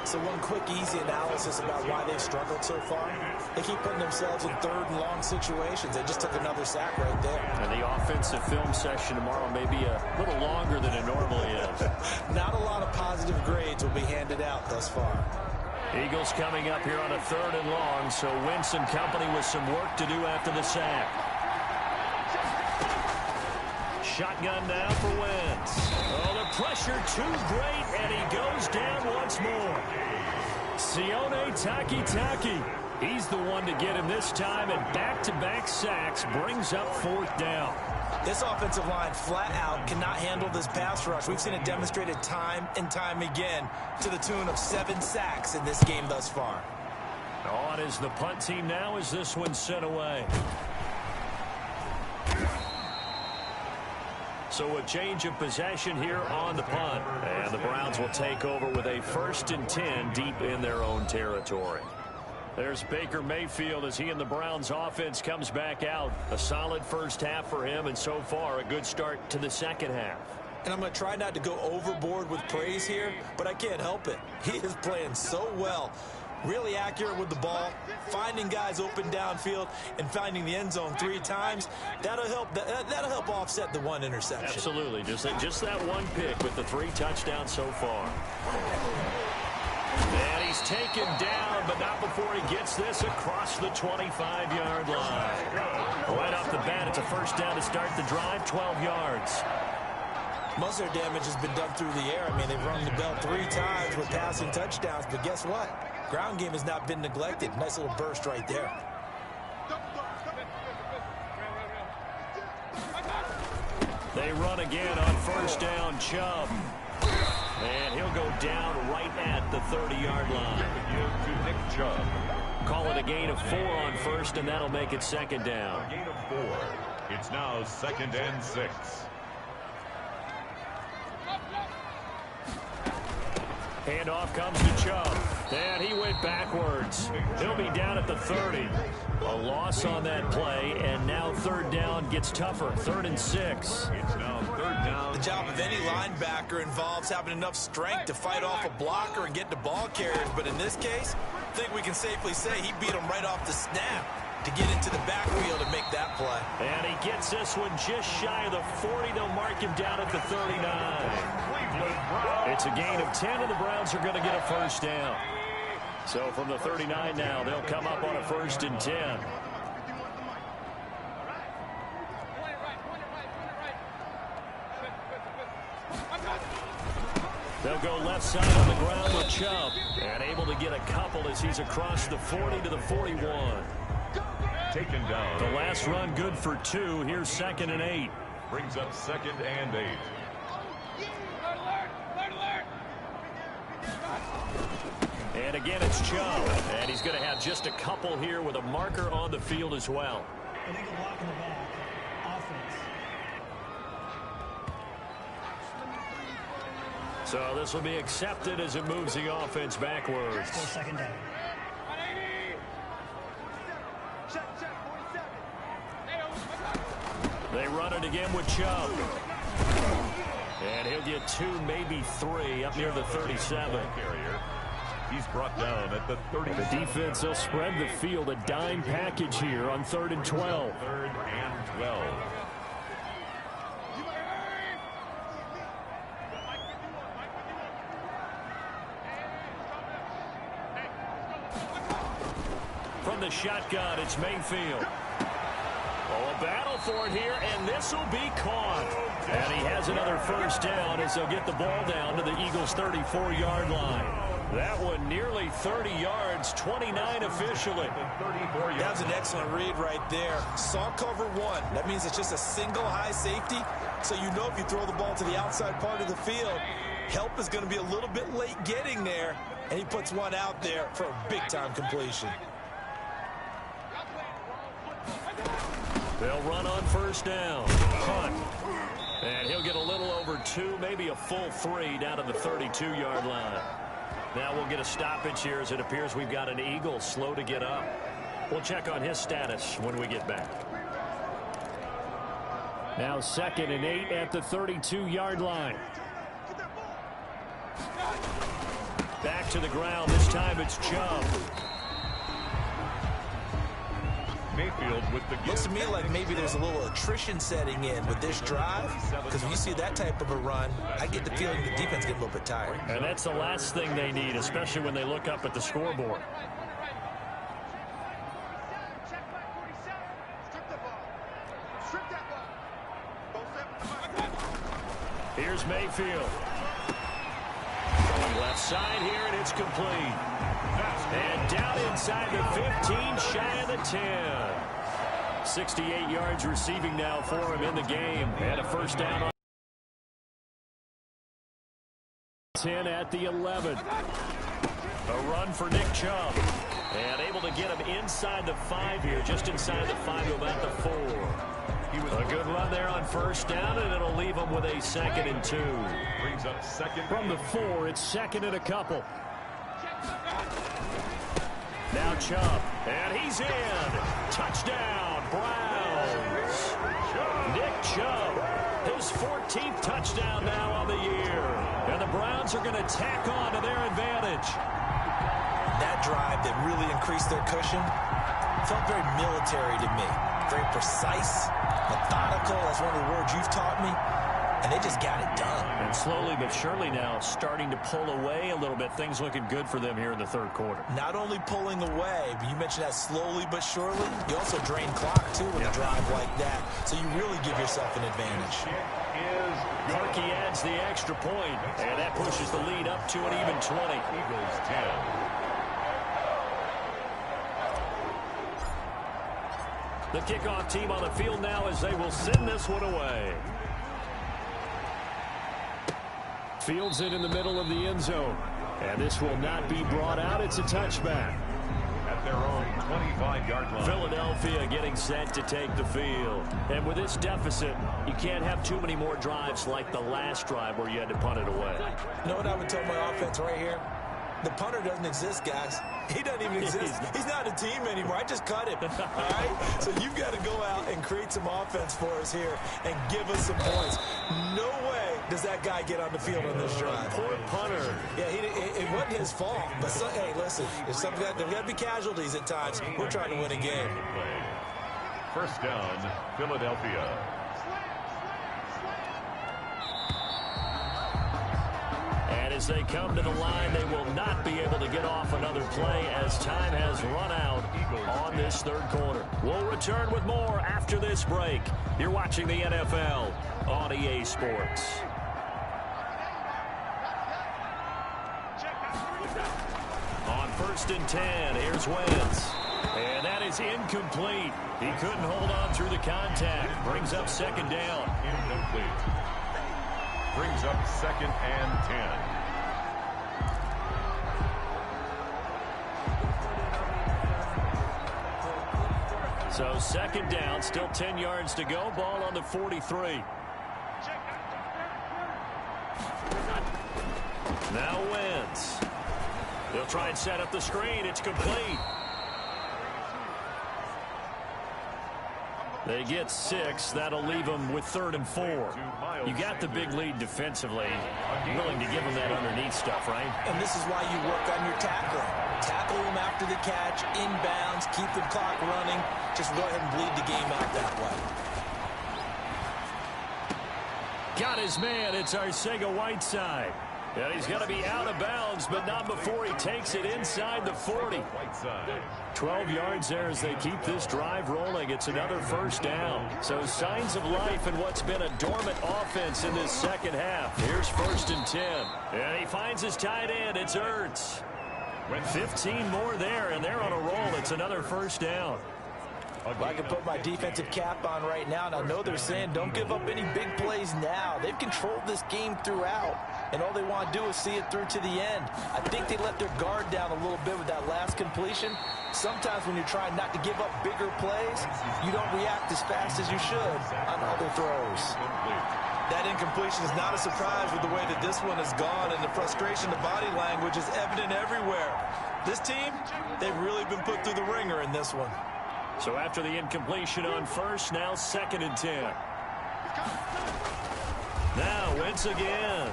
So one quick, easy analysis about why they've struggled so far. They keep putting themselves in 3rd and long situations. They just took another sack right there. And the offensive film session tomorrow may be a little longer than it normally is. Not a lot of positive grades will be handed out thus far. Eagles coming up here on a 3rd and long, so Wentz and company with some work to do after the sack. Shotgun now for Wentz. Oh, the pressure too great, and he goes down once more. Sione Takitaki. He's the one to get him this time, and back-to-back sacks brings up 4th down. This offensive line flat out cannot handle this pass rush. We've seen it demonstrated time and time again to the tune of 7 sacks in this game thus far. On is the punt team now as this one's sent away. So a change of possession here on the punt. And the Browns will take over with a 1st and 10 deep in their own territory. There's Baker Mayfield as he and the Browns offense comes back out. A solid first half for him, and so far a good start to the second half. And I'm going to try not to go overboard with praise here, but I can't help it. He is playing so well. Really accurate with the ball, finding guys open downfield, and finding the end zone 3 times. That'll help offset the 1 interception. Absolutely. Just that one pick with the 3 touchdowns so far. And he's taken down, but not before he gets this across the 25-yard line. Right off the bat, it's a first down to start the drive, 12 yards. Most of their damage has been done through the air. I mean, they've rung the bell 3 times with passing touchdowns, but guess what? Ground game has not been neglected. Nice little burst right there. They run again on first down, Chubb. And he'll go down right at the 30-yard line. To Nick Chubb. Call it a gain of 4 on first, and that'll make it 2nd down. Gain of 4. It's now 2nd and 6. Handoff comes to Chubb. And he went backwards. He'll be down at the 30. A loss on that play, and now 3rd down gets tougher. 3rd and 6. It's now 3rd down. The job of any linebacker involves having enough strength to fight off a blocker and get to ball carriers. But in this case, I think we can safely say he beat him right off the snap. to get into the backfield and make that play. And he gets this one just shy of the 40. They'll mark him down at the 39. It's a gain of 10, and the Browns are going to get a first down. So from the 39 now, they'll come up on a 1st and 10. They'll go left side on the ground with Chubb. And able to get a couple as he's across the 40 to the 41. Taken down. The last run good for 2. Here's 2nd and 8. Brings up 2nd and 8. And again, it's Chubb. And he's going to have just a couple here with a marker on the field as well. Illegal block in the back. Offense. So this will be accepted as it moves the offense backwards. Score 2nd down. They run it again with Chubb. And he'll get 2, maybe 3 up near the 37. He's brought down at the 30. The defense will spread the field, a dime package here on 3rd and 12. 3rd and 12. From the shotgun, it's Mayfield. Oh, a battle for it here, and this will be caught. And he has another first down as they'll get the ball down to the Eagles' 34-yard line. That one nearly 30 yards, 29 officially. That was an excellent read right there. Saw cover 1. That means it's just a single high safety. So you know if you throw the ball to the outside part of the field, help is going to be a little bit late getting there. And he puts one out there for a big-time completion. They'll run on first down. Hunt. And he'll get a little over 2, maybe a full 3 down to the 32-yard line. Now we'll get a stoppage here as it appears we've got an Eagle slow to get up. We'll check on his status when we get back. Now 2nd and 8 at the 32-yard line. Back to the ground. This time it's Chubb. Mayfield with the Looks to me like maybe there's a little attrition setting in with this drive, because when you see that type of a run, I get the feeling the defense gets a little bit tired. And that's the last thing they need, especially when they look up at the scoreboard. Here's Mayfield. Going left side here, and it's complete. And down inside the 15, shy of the 10. 68 yards receiving now for him in the game. And a first down on 10 at the 11. A run for Nick Chubb. And able to get him inside the 5 here, just inside the 5 to about the 4. A good run there on first down, and it'll leave him with a 2nd and 2. brings up 2nd. From the 4, it's 2nd and a couple. Now Chubb, and he's in. Touchdown, Browns. Nick Chubb, his 14th touchdown now on the year. And the Browns are going to tack on to their advantage. That drive that really increased their cushion felt very military to me. Very precise, methodical. That's one of the words you've taught me. And they just got it done. And slowly but surely now starting to pull away a little bit. Things looking good for them here in the 3rd quarter. Not only pulling away, but you mentioned that slowly but surely. You also drain clock, too, with a drive like that. So you really give yourself an advantage. Parkey adds the extra point, and that pushes the lead up to an even 20. Eagles 10. The kickoff team on the field now as they will send this one away. Fields it in the middle of the end zone. And this will not be brought out. It's a touchback. At their own 25-yard line. Philadelphia getting set to take the field. And with this deficit, you can't have too many more drives like the last drive where you had to punt it away. You know what I would tell my offense right here? The punter doesn't exist, guys. He doesn't even exist. He's not a team anymore. I just cut him, all right? So you've got to go out and create some offense for us here and give us some points. No way does that guy get on the field on this drive. Poor punter. Yeah, it wasn't his fault. But, hey, listen, there's got to be casualties at times. We're trying to win a game. First down, Philadelphia. And as they come to the line, they will not be able to get off another play as time has run out on this third quarter. We'll return with more after this break. You're watching the NFL on EA Sports. On 1st and 10, here's Wentz. And that is incomplete. He couldn't hold on through the contact. Brings up second down. Incomplete. Brings up 2nd and 10. So 2nd down, still 10 yards to go. Ball on the 43. Now Wentz. They'll try and set up the screen. It's complete. They get 6. That'll leave them with 3rd and 4. You got the big lead defensively. Willing to give them that underneath stuff, right? And this is why you work on your tackling. Tackle them after the catch, inbounds, keep the clock running. Just go ahead and bleed the game out that way. Got his man. It's Arcega-Whiteside. And he's going to be out of bounds, but not before he takes it inside the 40. 12 yards there as they keep this drive rolling. It's another first down. So signs of life in what's been a dormant offense in this second half. Here's 1st and 10. And he finds his tight end. It's Ertz. 15 more there, and they're on a roll. It's another first down. Well, I can put my defensive cap on right now, and I know they're saying don't give up any big plays now. They've controlled this game throughout, and all they want to do is see it through to the end. I think they let their guard down a little bit with that last completion. Sometimes when you're trying not to give up bigger plays, you don't react as fast as you should on other throws. That incompletion is not a surprise with the way that this one has gone, and the frustration, the body language is evident everywhere. This team, they've really been put through the ringer in this one. So after the incompletion on 1st, now 2nd and 10. Now Wentz again.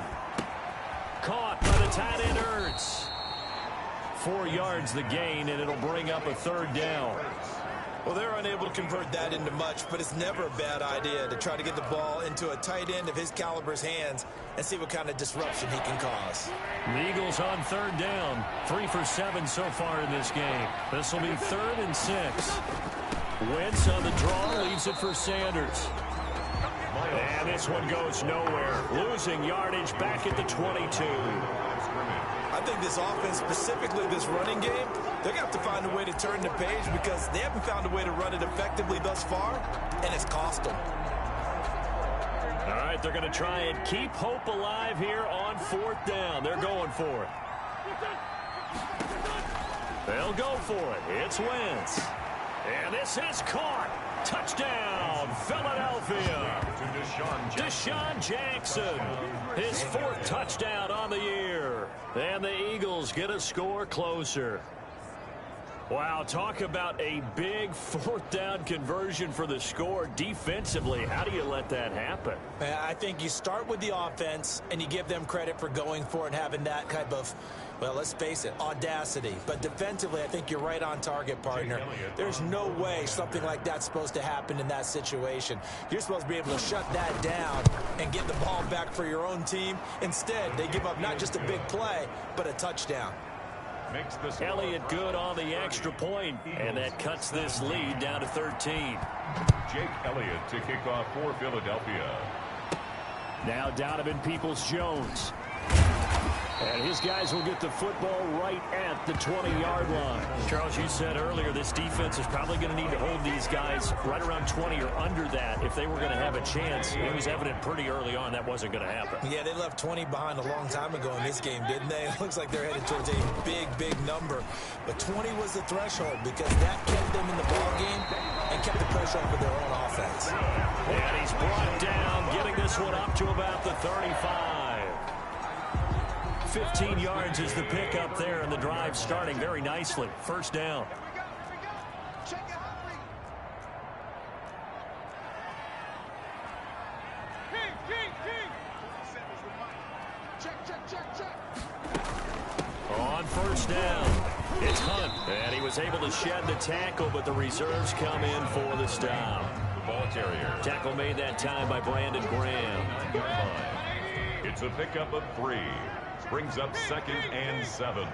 Caught by the tight end Ertz. 4 yards the gain, and it'll bring up a 3rd down. Well, they're unable to convert that into much, but it's never a bad idea to try to get the ball into a tight end of his caliber's hands and see what kind of disruption he can cause. The Eagles on 3rd down. 3 for 7 so far in this game. This will be 3rd and 6. Wentz on the draw, leaves it for Sanders. And this one goes nowhere. Losing yardage back at the 22. I think this offense, specifically this running game, they're going to have to find a way to turn the page because they haven't found a way to run it effectively thus far, and it's cost them. All right, they're going to try and keep hope alive here on 4th down. They're going for it. They'll go for it. It's Wentz. And this is caught. Touchdown, Philadelphia. Deshaun Jackson, his 4th touchdown on the year. And the Eagles get a score closer. Wow, talk about a big 4th down conversion for the score. Defensively, how do you let that happen? I think you start with the offense, and you give them credit for going for it and having that type of, well, let's face it, audacity. But defensively, I think you're right on target, partner. There's no way something like that's supposed to happen in that situation. You're supposed to be able to shut that down and get the ball back for your own team. Instead, they give up not just a big play, but a touchdown. Elliott good on the extra point, and that cuts this lead down to 13. Jake Elliott to kick off for Philadelphia. Now Donovan Peoples-Jones. And his guys will get the football right at the 20-yard line. Charles, you said earlier this defense is probably going to need to hold these guys right around 20 or under that if they were going to have a chance. It was evident pretty early on that wasn't going to happen. Yeah, they left 20 behind a long time ago in this game, didn't they? It looks like they're headed towards a big, big number. But 20 was the threshold because that kept them in the ball game and kept the pressure off of their own offense. And he's brought down, getting this one up to about the 35. 15 yards is the pickup there, and the drive starting very nicely. First down. On first down, it's Hunt. And he was able to shed the tackle, but the reserves come in for the stop. The ball carrier. Tackle made that time by Brandon Graham. It's a pickup of 3. Brings up 2nd and 7.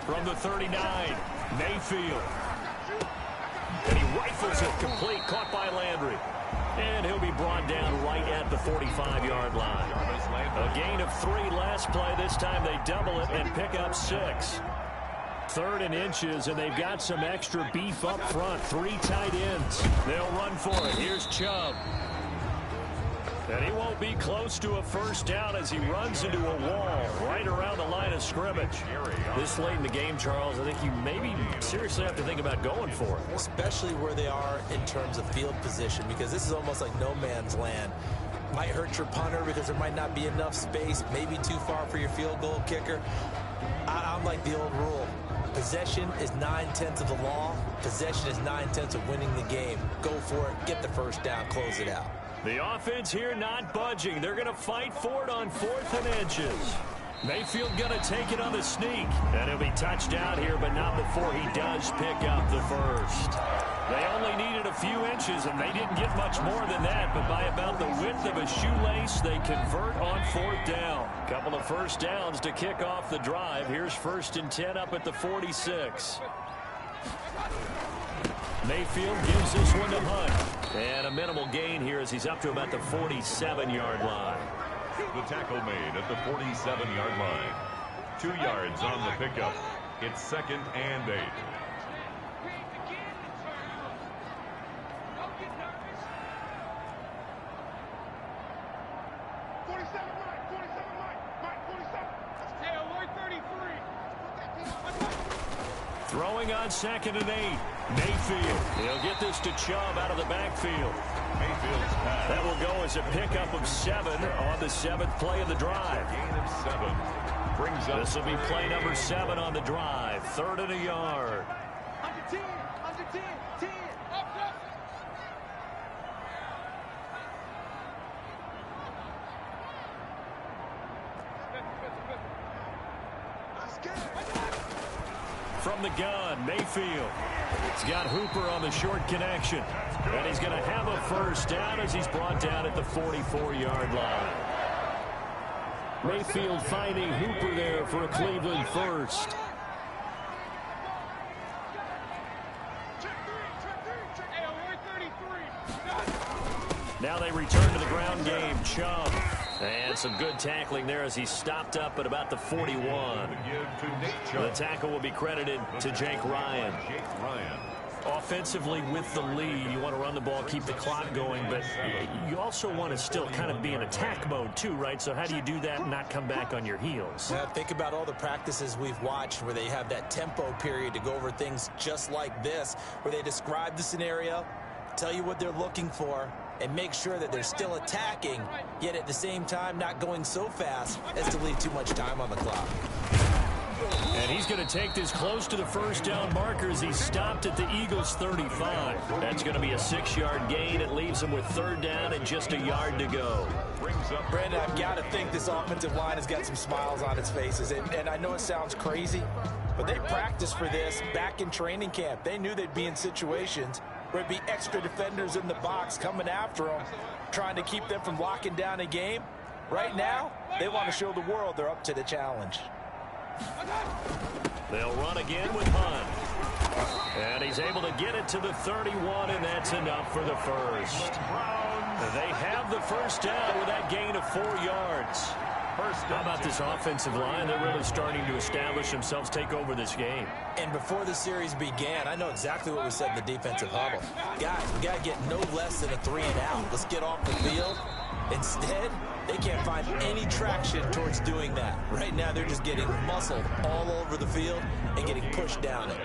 From the 39, Mayfield. And he rifles it complete, caught by Landry. And he'll be brought down right at the 45-yard line. A gain of 3 last play. This time they double it and pick up 6. 3rd and inches, and they've got some extra beef up front. 3 tight ends. They'll run for it. Here's Chubb. And he won't be close to a first down as he runs into a wall right around the line of scrimmage. This late in the game, Charles, I think you maybe seriously have to think about going for it. Especially where they are in terms of field position, because this is almost like no man's land. Might hurt your punter because there might not be enough space, maybe too far for your field goal kicker. I'm like the old rule. Possession is 9/10 of the law. Possession is 9/10 of winning the game. Go for it, get the first down, close it out. The offense here not budging. They're going to fight for it on 4th and inches. Mayfield going to take it on the sneak. And he'll be touched down here, but not before he does pick up the first. They only needed a few inches, and they didn't get much more than that. But by about the width of a shoelace, they convert on 4th down. Couple of first downs to kick off the drive. Here's 1st and 10 up at the 46. Mayfield gives this one to Hunt. And a minimal gain here as he's up to about the 47-yard line. The tackle made at the 47-yard line. 2 yards on the pickup. It's 2nd and 8. Throwing on 2nd and 8. Mayfield. He'll get this to Chubb out of the backfield. Mayfield's pass. That will go as a pickup of 7 on the 7th play of the drive. Gain of 7. Brings up. This will be play number 7 on the drive. 3rd and a yard. Under 10, 10. Up. From the gun, Mayfield. He's got Hooper on the short connection. And he's going to have a first down as he's brought down at the 44-yard line. Mayfield finding Hooper there for a Cleveland first. Now they return to the ground game. Chubb. And some good tackling there as he stopped up at about the 41. The tackle will be credited to Jake Ryan. Offensively with the lead, you want to run the ball, keep the clock going, but you also want to still kind of be in attack mode too, right? So how do you do that and not come back on your heels? Yeah, think about all the practices we've watched where they have that tempo period to go over things just like this, where they describe the scenario, tell you what they're looking for, and make sure that they're still attacking, yet at the same time not going so fast as to leave too much time on the clock. And he's going to take this close to the first down marker as he's stopped at the Eagles' 35. That's going to be a 6-yard gain. It leaves him with 3rd down and just a yard to go. Brandon, I've got to think this offensive line has got some smiles on its faces. And I know it sounds crazy, but they practiced for this back in training camp. They knew they'd be in situations where there'd be extra defenders in the box coming after them, trying to keep them from locking down a game. Right now, they want to show the world they're up to the challenge. They'll run again with Hunt. And he's able to get it to the 31, and that's enough for the first. They have the first down with that gain of 4 yards. How about this offensive line? They're really starting to establish themselves, take over this game. And before the series began, I know exactly what we said in the defensive huddle. Guys, we got to get no less than a 3 and out. Let's get off the field. Instead, they can't find any traction towards doing that. Right now, they're just getting muscled all over the field and getting pushed down it.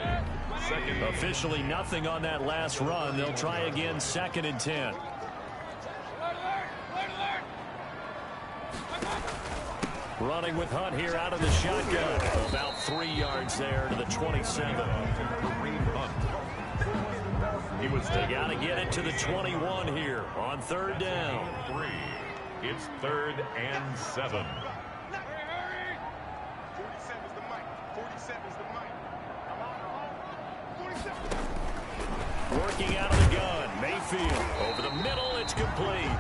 second. Officially nothing on that last run. They'll try again 2nd and 10. Running with Hunt here out of the shotgun. About 3 yards there to the 27. Kareem Hunt. They got to get it to the 21 here on 3rd down. 3. It's 3rd and 7. 47's the mic. 47's the mic. 47. Working out of the gun. Mayfield over the middle. It's complete.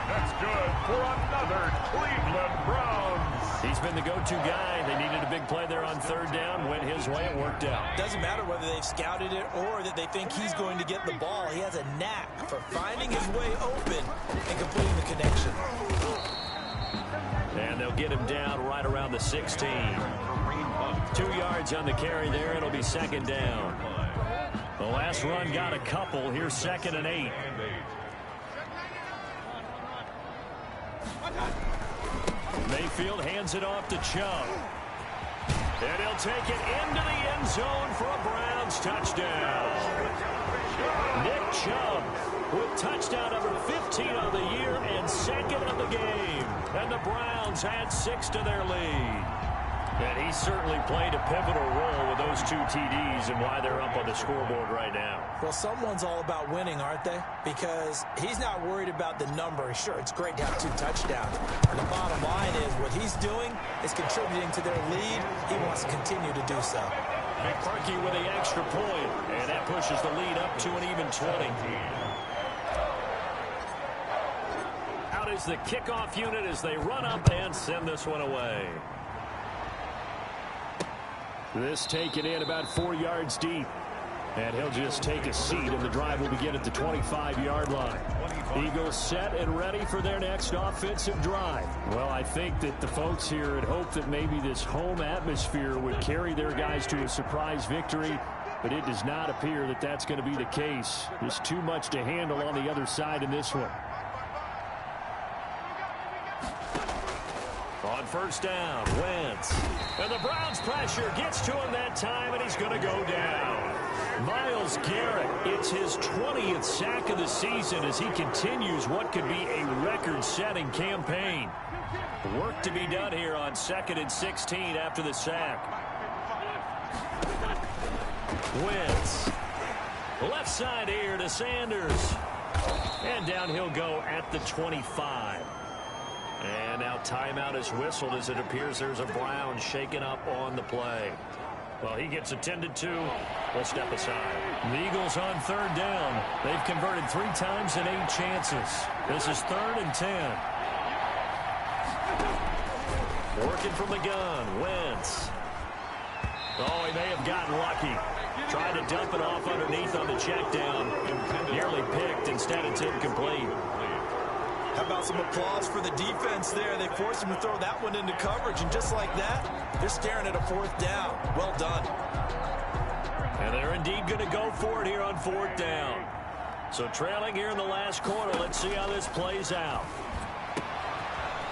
That's good for another Cleveland Browns. He's been the go-to guy. They needed a big play there on 3rd down. Went his way. It worked out. Doesn't matter whether they've scouted it or that they think he's going to get the ball. He has a knack for finding his way open and completing the connection. And they'll get him down right around the 16. 2 yards on the carry there. It'll be 2nd down. The last run got a couple. Here's 2nd and 8. Mayfield hands it off to Chubb. And he'll take it into the end zone for a Browns touchdown. Nick Chubb with touchdown number 15 of the year and 2nd of the game. And the Browns add 6 to their lead. And he certainly played a pivotal role with those 2 TDs and why they're up on the scoreboard right now. Well, someone's all about winning, aren't they? Because he's not worried about the number. Sure, it's great to have 2 touchdowns. And the bottom line is what he's doing is contributing to their lead. He wants to continue to do so. McCarthy with the extra point, and that pushes the lead up to an even 20. Out is the kickoff unit as they run up and send this one away. This taken in about 4 yards deep. And he'll just take a seat, and the drive will begin at the 25-yard line. Eagles set and ready for their next offensive drive. Well, I think that the folks here had hoped that maybe this home atmosphere would carry their guys to a surprise victory, but it does not appear that that's going to be the case. There's too much to handle on the other side in this one. On 1st down, Wentz. And the Browns pressure gets to him that time, and he's going to go down. Myles Garrett, it's his 20th sack of the season as he continues what could be a record-setting campaign. Work to be done here on 2nd and 16 after the sack. Wentz. Left side here to Sanders. And down he'll go at the 25. And now timeout is whistled as it appears there's a Brown shaken up on the play. Well, he gets attended to. We'll step aside. The Eagles on 3rd down. They've converted 3 times in 8 chances. This is 3rd and 10. Working from the gun, Wentz. Oh, he may have gotten lucky. Tried to dump it off underneath on the check down. Nearly picked. Instead, it's incomplete. How about some applause for the defense there? They forced him to throw that one into coverage, and just like that, they're staring at a 4th down. Well done. And they're indeed going to go for it here on 4th down. So trailing here in the last quarter, let's see how this plays out.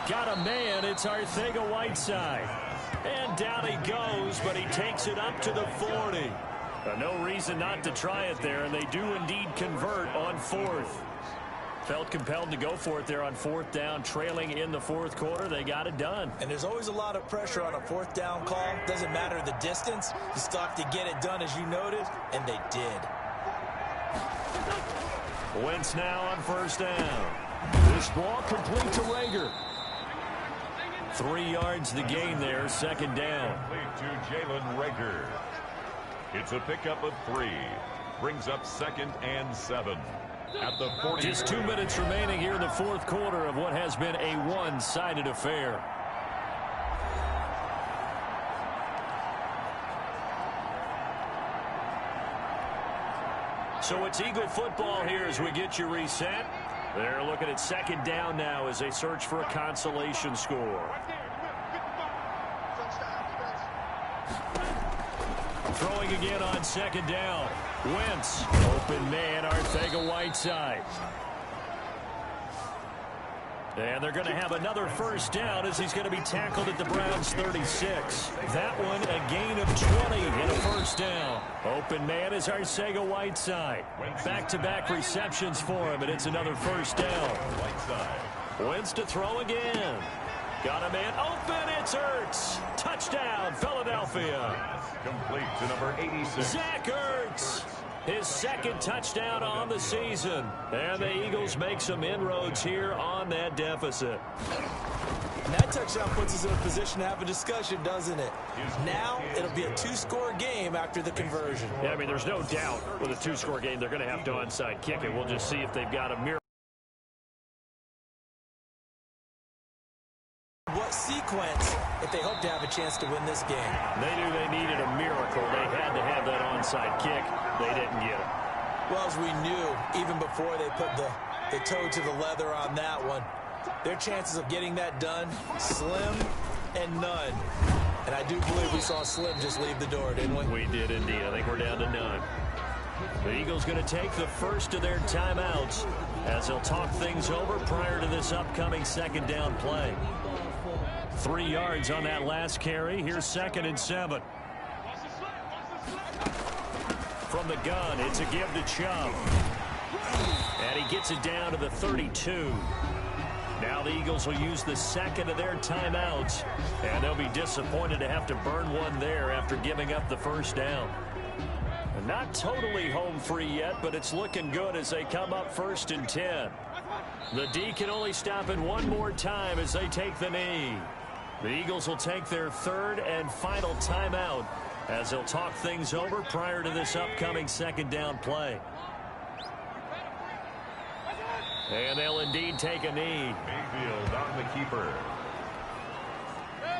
Got a man, it's Arcega-Whiteside. And down he goes, but he takes it up to the 40. No reason not to try it there, and they do indeed convert on 4th. Felt compelled to go for it there on 4th down, trailing in the 4th quarter. They got it done. And there's always a lot of pressure on a 4th down call. Doesn't matter the distance. You still have to get it done, as you noted, and they did. Wentz now on 1st down. This ball complete to Rager. 3 yards the gain there, 2nd down. Complete to Jalen Rager. It's a pickup of 3. Brings up 2nd and 7. At the 40. Just 2 minutes remaining here in the 4th quarter of what has been a one-sided affair. So it's Eagle football here as we get you reset. They're looking at 2nd down now as they search for a consolation score. Throwing again on 2nd down. Wentz, open man, Arcega-Whiteside. And they're going to have another first down as he's going to be tackled at the Browns' 36. That one a gain of 20 and a first down. Open man is Arcega-Whiteside. Back-to-back receptions for him, and it's another first down. Wins to throw again. Got a man open. It's Ertz. Touchdown, Philadelphia. Complete to number 86. Zach Ertz. His second touchdown on the season. And the Eagles make some inroads here on that deficit. And that touchdown puts us in a position to have a discussion, doesn't it? Now it'll be a two-score game after the conversion. Yeah, I mean, there's no doubt with a two-score game they're going to have to onside kick it. We'll just see if they've got a miracle. What sequence if they hope to have a chance to win this game? They knew they needed a miracle. They had to have that onside kick. They didn't get it. Well, as we knew, even before they put the toe to the leather on that one, their chances of getting that done, slim and none. And I do believe we saw Slim just leave the door, didn't we? We did indeed. I think we're down to none. The Eagles going to take the first of their timeouts as they'll talk things over prior to this upcoming second down play. 3 yards on that last carry. Here's 2nd and 7. From the gun, it's a give to Chubb. And he gets it down to the 32. Now the Eagles will use the second of their timeouts. And they'll be disappointed to have to burn one there after giving up the first down. And not totally home free yet, but it's looking good as they come up 1st and 10. The D can only stop it one more time as they take the knee. The Eagles will take their 3rd and final timeout as they'll talk things over prior to this upcoming second down play. And they'll indeed take a knee. Mayfield on the keeper.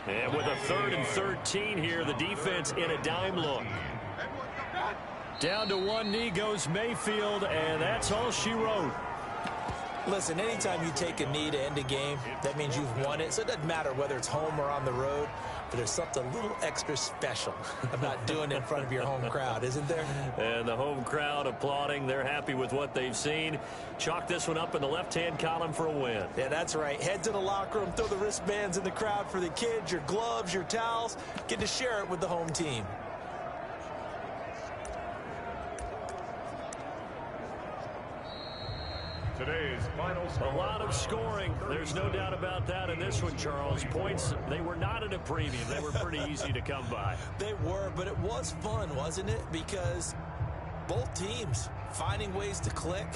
And with a 3rd and 13 here, the defense in a dime look. Down to one knee goes Mayfield, and that's all she wrote. Listen, anytime you take a knee to end a game, that means you've won it. So it doesn't matter whether it's home or on the road, but there's something a little extra special about doing it in front of your home crowd, isn't there? And the home crowd applauding. They're happy with what they've seen. Chalk this one up in the left-hand column for a win. Yeah, that's right. Head to the locker room, throw the wristbands in the crowd for the kids, your gloves, your towels. Get to share it with the home team. Today's final score. A lot of scoring. There's no doubt about that in this one, Charles. Points, they were not at a premium. They were pretty easy to come by. They were, but it was fun, wasn't it? Because both teams finding ways to click.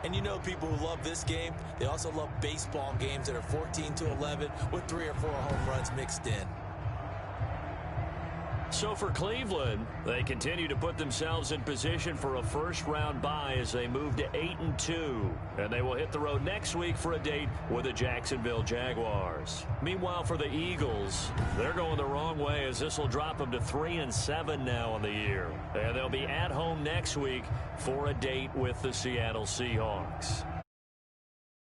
And you know people who love this game, they also love baseball games that are 14-11 with 3 or 4 home runs mixed in. So for Cleveland, they continue to put themselves in position for a first-round bye as they move to 8-2. And they will hit the road next week for a date with the Jacksonville Jaguars. Meanwhile, for the Eagles, they're going the wrong way as this will drop them to 3-7 now on the year. And they'll be at home next week for a date with the Seattle Seahawks.